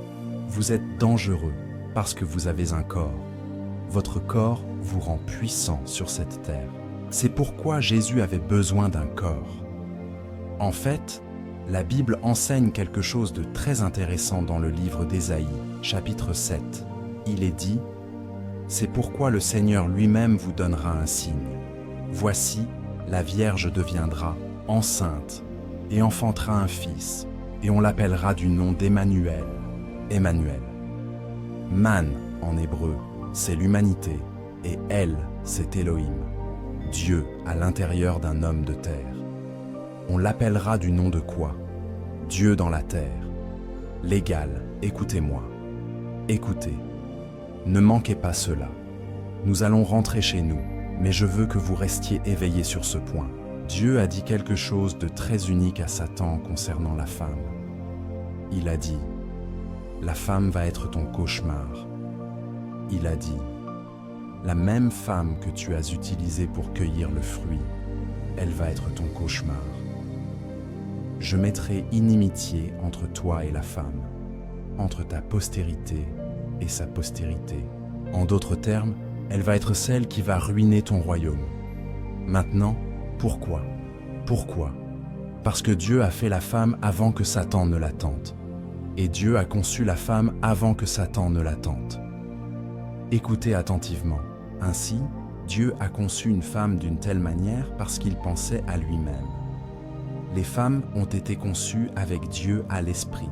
B: Vous êtes dangereux parce que vous avez un corps. Votre corps vous rend puissant sur cette terre. C'est pourquoi Jésus avait besoin d'un corps. En fait, la Bible enseigne quelque chose de très intéressant dans le livre d'Ésaïe, chapitre 7. Il est dit « C'est pourquoi le Seigneur lui-même vous donnera un signe. Voici, la Vierge deviendra enceinte et enfantera un fils, et on l'appellera du nom d'Emmanuel. » Emmanuel. Man, en hébreu, c'est l'humanité, et El, c'est Elohim, Dieu à l'intérieur d'un homme de terre. On l'appellera du nom de quoi? Dieu dans la terre. L'égal, écoutez-moi. Écoutez. Ne manquez pas cela. Nous allons rentrer chez nous, mais je veux que vous restiez éveillés sur ce point. Dieu a dit quelque chose de très unique à Satan concernant la femme. Il a dit, la femme va être ton cauchemar. Il a dit, la même femme que tu as utilisée pour cueillir le fruit, elle va être ton cauchemar. Je mettrai inimitié entre toi et la femme, entre ta postérité et sa postérité. En d'autres termes, elle va être celle qui va ruiner ton royaume. Maintenant, pourquoi? Pourquoi? Parce que Dieu a fait la femme avant que Satan ne la tente. Et Dieu a conçu la femme avant que Satan ne la tente. Écoutez attentivement. Ainsi, Dieu a conçu une femme d'une telle manière parce qu'il pensait à lui-même. Les femmes ont été conçues avec Dieu à l'esprit.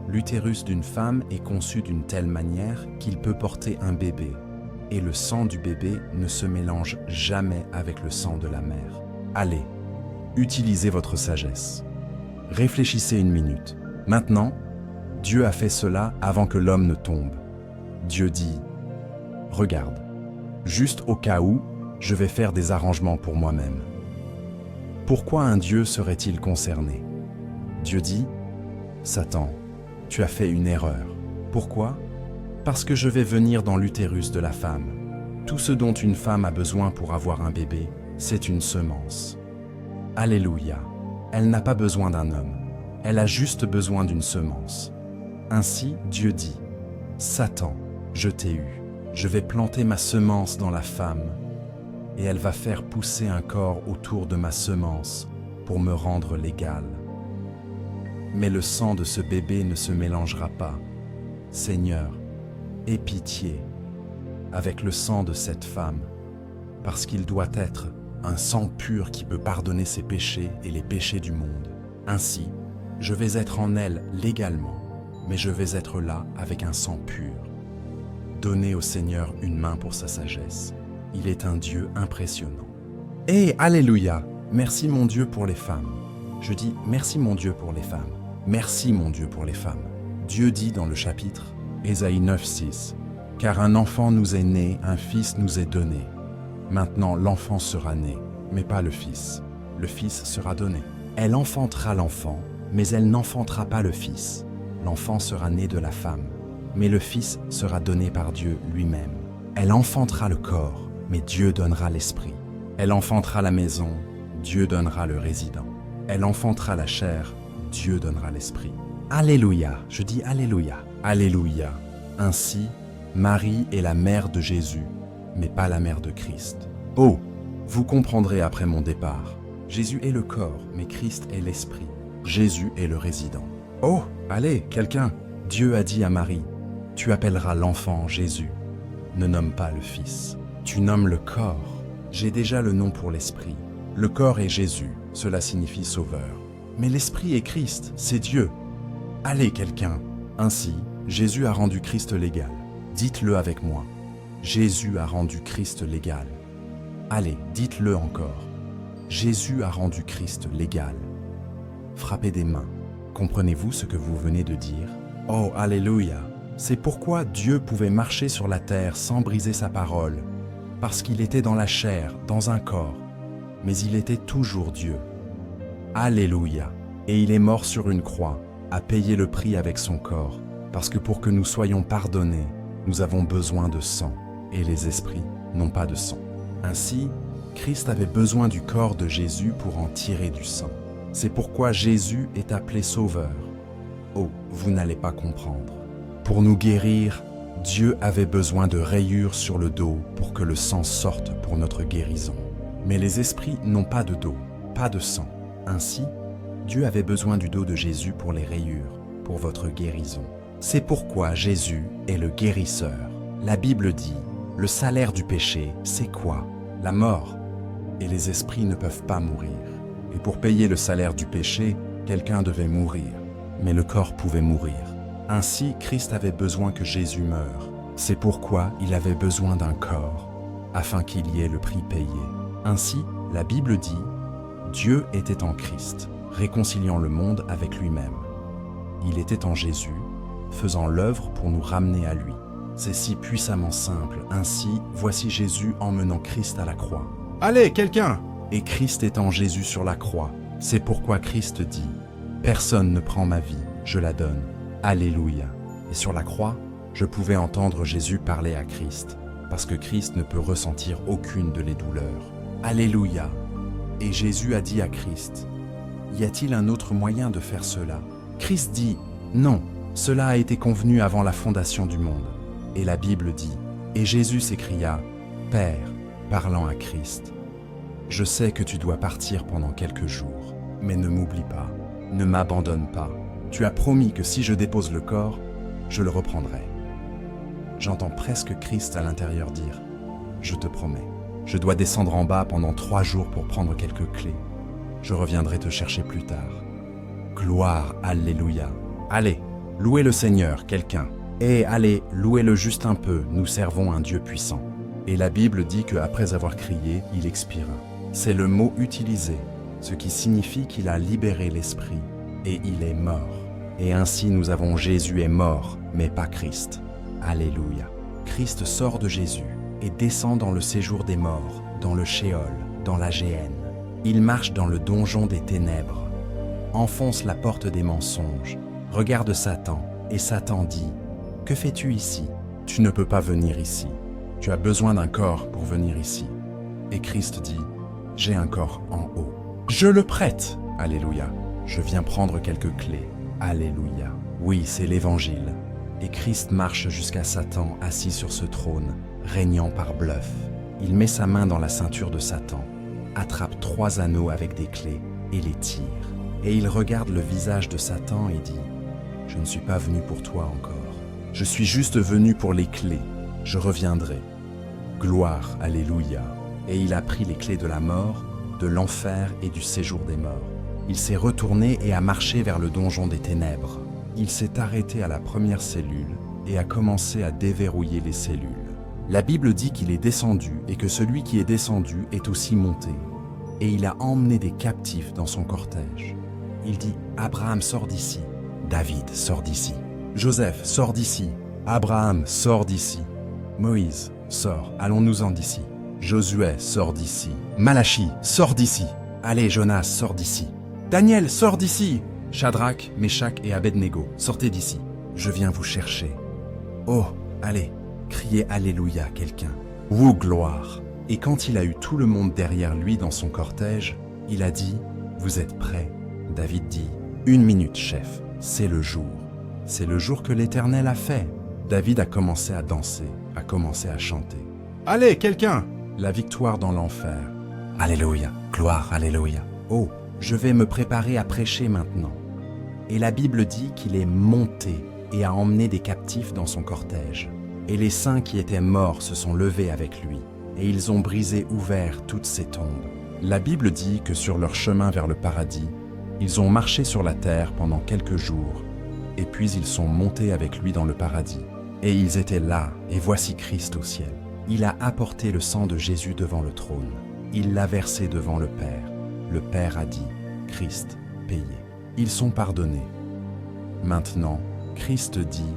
B: L'utérus d'une femme est conçu d'une telle manière qu'il peut porter un bébé, et le sang du bébé ne se mélange jamais avec le sang de la mère. Allez, utilisez votre sagesse. Réfléchissez une minute. Maintenant, Dieu a fait cela avant que l'homme ne tombe. Dieu dit, « Regarde, juste au cas où, je vais faire des arrangements pour moi-même. » Pourquoi un Dieu serait-il concerné? Dieu dit, « Satan, tu as fait une erreur. Pourquoi? Parce que je vais venir dans l'utérus de la femme. Tout ce dont une femme a besoin pour avoir un bébé, c'est une semence. Alléluia. Elle n'a pas besoin d'un homme. Elle a juste besoin d'une semence. Ainsi, Dieu dit, « Satan, je t'ai eu. Je vais planter ma semence dans la femme, et elle va faire pousser un corps autour de ma semence pour me rendre l'égal. Mais le sang de ce bébé ne se mélangera pas. Seigneur, aie pitié avec le sang de cette femme, parce qu'il doit être un sang pur qui peut pardonner ses péchés et les péchés du monde. Ainsi, je vais être en elle légalement, mais je vais être là avec un sang pur. Donnez au Seigneur une main pour sa sagesse. Il est un Dieu impressionnant. Et alléluia! Merci mon Dieu pour les femmes. Je dis merci mon Dieu pour les femmes. Merci mon Dieu pour les femmes. Dieu dit dans le chapitre, Ésaïe 9:6, « Car un enfant nous est né, un fils nous est donné. Maintenant l'enfant sera né, mais pas le fils. Le fils sera donné. Elle enfantera l'enfant, mais elle n'enfantera pas le fils. L'enfant sera né de la femme, mais le fils sera donné par Dieu lui-même. Elle enfantera le corps, mais Dieu donnera l'esprit. Elle enfantera la maison, Dieu donnera le résident. Elle enfantera la chair, Dieu donnera l'esprit. » Alléluia, je dis Alléluia. Alléluia. Ainsi, Marie est la mère de Jésus, mais pas la mère de Christ. Oh, vous comprendrez après mon départ. Jésus est le corps, mais Christ est l'esprit. Jésus est le résident. Oh, allez, quelqu'un. Dieu a dit à Marie, « Tu appelleras l'enfant Jésus. Ne nomme pas le Fils. Tu nommes le corps. J'ai déjà le nom pour l'esprit. Le corps est Jésus, cela signifie sauveur. Mais l'esprit est Christ, c'est Dieu. Allez, quelqu'un. Ainsi, Jésus a rendu Christ légal. Dites-le avec moi. Jésus a rendu Christ légal. Allez, dites-le encore. Jésus a rendu Christ légal. Frappez des mains. Comprenez-vous ce que vous venez de dire? Oh, alléluia! C'est pourquoi Dieu pouvait marcher sur la terre sans briser sa parole, parce qu'il était dans la chair, dans un corps, mais il était toujours Dieu. Alléluia! Et il est mort sur une croix, a payé le prix avec son corps, parce que pour que nous soyons pardonnés, nous avons besoin de sang, et les esprits n'ont pas de sang. Ainsi, Christ avait besoin du corps de Jésus pour en tirer du sang. C'est pourquoi Jésus est appelé Sauveur. Oh, vous n'allez pas comprendre. Pour nous guérir, Dieu avait besoin de rayures sur le dos pour que le sang sorte pour notre guérison. Mais les esprits n'ont pas de dos, pas de sang. Ainsi, Dieu avait besoin du dos de Jésus pour les rayures, pour votre guérison. C'est pourquoi Jésus est le guérisseur. La Bible dit, le salaire du péché, c'est quoi? La mort. Et les esprits ne peuvent pas mourir. Et pour payer le salaire du péché, quelqu'un devait mourir. Mais le corps pouvait mourir. Ainsi, Christ avait besoin que Jésus meure. C'est pourquoi il avait besoin d'un corps, afin qu'il y ait le prix payé. Ainsi, la Bible dit, Dieu était en Christ, réconciliant le monde avec lui-même. Il était en Jésus, faisant l'œuvre pour nous ramener à lui. C'est si puissamment simple. Ainsi, voici Jésus emmenant Christ à la croix. Allez, quelqu'un! Et Christ est en Jésus sur la croix. C'est pourquoi Christ dit, personne ne prend ma vie, je la donne. Alléluia. Et sur la croix, je pouvais entendre Jésus parler à Christ, parce que Christ ne peut ressentir aucune de les douleurs. Alléluia. Et Jésus a dit à Christ, y a-t-il un autre moyen de faire cela? Christ dit, non, cela a été convenu avant la fondation du monde. Et la Bible dit, et Jésus s'écria, Père, parlant à Christ, je sais que tu dois partir pendant quelques jours, mais ne m'oublie pas, ne m'abandonne pas. Tu as promis que si je dépose le corps, je le reprendrai. J'entends presque Christ à l'intérieur dire, je te promets, je dois descendre en bas pendant 3 jours pour prendre quelques clés. Je reviendrai te chercher plus tard. Gloire, alléluia. Allez, louez le Seigneur, quelqu'un. Et allez, louez-le juste un peu, nous servons un Dieu puissant. Et la Bible dit qu'après avoir crié, il expira. C'est le mot utilisé, ce qui signifie qu'il a libéré l'esprit, et il est mort. Et ainsi nous avons Jésus est mort, mais pas Christ. Alléluia. Christ sort de Jésus et descend dans le séjour des morts, dans le Shéol, dans la géhenne. Il marche dans le donjon des ténèbres, enfonce la porte des mensonges, regarde Satan, et Satan dit, « Que fais-tu ici? Tu ne peux pas venir ici. Tu as besoin d'un corps pour venir ici. » Et Christ dit, « J'ai un corps en haut. Je le prête. » Alléluia. Je viens prendre quelques clés. Alléluia. Oui, c'est l'Évangile. Et Christ marche jusqu'à Satan assis sur ce trône, régnant par bluff. Il met sa main dans la ceinture de Satan, attrape 3 anneaux avec des clés et les tire. Et il regarde le visage de Satan et dit, « Je ne suis pas venu pour toi encore. Je suis juste venu pour les clés. Je reviendrai. » Gloire, alléluia. Et il a pris les clés de la mort, de l'enfer et du séjour des morts. Il s'est retourné et a marché vers le donjon des ténèbres. Il s'est arrêté à la première cellule et a commencé à déverrouiller les cellules. La Bible dit qu'il est descendu et que celui qui est descendu est aussi monté. Et il a emmené des captifs dans son cortège. Il dit, Abraham, sors d'ici. David, sors d'ici. Joseph, sors d'ici. Abraham, sors d'ici. Moïse, sors, allons-nous-en d'ici. Josué, sors d'ici. Malachie, sors d'ici. Allez, Jonas, sors d'ici. Daniel, sors d'ici. Shadrach, Meshach et Abednego, sortez d'ici. Je viens vous chercher. Oh, allez, criez Alléluia quelqu'un. Ou gloire. Et quand il a eu tout le monde derrière lui dans son cortège, il a dit, vous êtes prêts? David dit, 1 minute, chef, c'est le jour. C'est le jour que l'Éternel a fait. David a commencé à danser, a commencé à chanter. Allez, quelqu'un! La victoire dans l'enfer. Alléluia, gloire, alléluia. Oh, je vais me préparer à prêcher maintenant. Et la Bible dit qu'il est monté et a emmené des captifs dans son cortège. Et les saints qui étaient morts se sont levés avec lui, et ils ont brisé ouvert toutes ces tombes. La Bible dit que sur leur chemin vers le paradis, ils ont marché sur la terre pendant quelques jours, et puis ils sont montés avec lui dans le paradis. Et ils étaient là, et voici Christ au ciel. Il a apporté le sang de Jésus devant le trône. Il l'a versé devant le Père. Le Père a dit, Christ, payé. Ils sont pardonnés. Maintenant, Christ dit,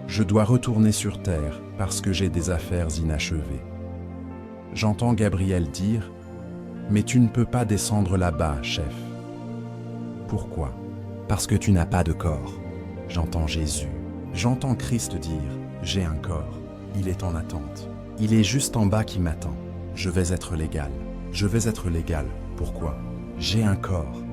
B: je dois retourner sur terre parce que j'ai des affaires inachevées. J'entends Gabriel dire, mais tu ne peux pas descendre là-bas, chef. Pourquoi? Parce que tu n'as pas de corps. J'entends Jésus. J'entends Christ dire, j'ai un corps. Il est en attente. Il est juste en bas qui m'attend. Je vais être légal. Je vais être légal. Pourquoi? J'ai un corps.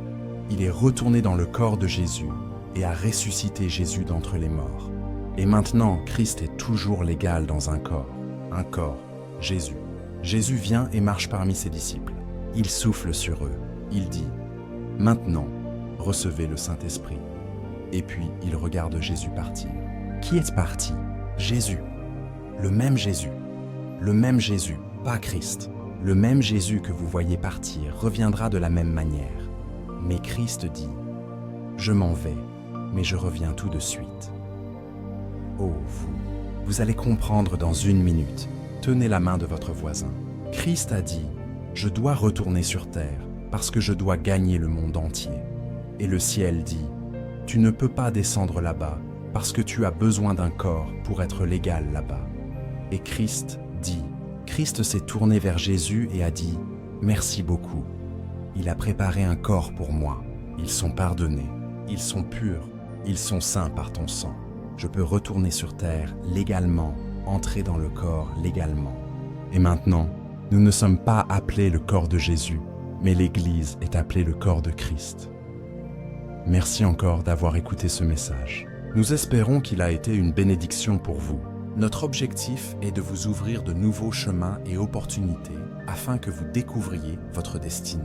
B: Il est retourné dans le corps de Jésus et a ressuscité Jésus d'entre les morts. Et maintenant, Christ est toujours légal dans un corps. Un corps, Jésus. Jésus vient et marche parmi ses disciples. Il souffle sur eux. Il dit, maintenant, recevez le Saint-Esprit. Et puis, il regarde Jésus partir. Qui est parti? Jésus. Le même Jésus. Le même Jésus, pas Christ. Le même Jésus que vous voyez partir reviendra de la même manière. Mais Christ dit, « Je m'en vais, mais je reviens tout de suite. » Oh, vous allez comprendre dans 1 minute. Tenez la main de votre voisin. Christ a dit, « Je dois retourner sur terre parce que je dois gagner le monde entier. » Et le ciel dit, « Tu ne peux pas descendre là-bas parce que tu as besoin d'un corps pour être légal là-bas. » Et Christ dit, Christ s'est tourné vers Jésus et a dit, « Merci beaucoup. Il a préparé un corps pour moi. Ils sont pardonnés, ils sont purs, ils sont saints par ton sang. Je peux retourner sur terre légalement, entrer dans le corps légalement. » Et maintenant, nous ne sommes pas appelés le corps de Jésus, mais l'Église est appelée le corps de Christ. Merci encore d'avoir écouté ce message. Nous espérons qu'il a été une bénédiction pour vous. Notre objectif est de vous ouvrir de nouveaux chemins et opportunités afin que vous découvriez votre destinée.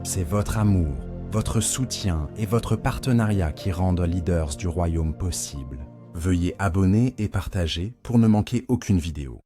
B: C'est votre amour, votre soutien et votre partenariat qui rendent Leaders du Royaume possible. Veuillez abonner et partager pour ne manquer aucune vidéo.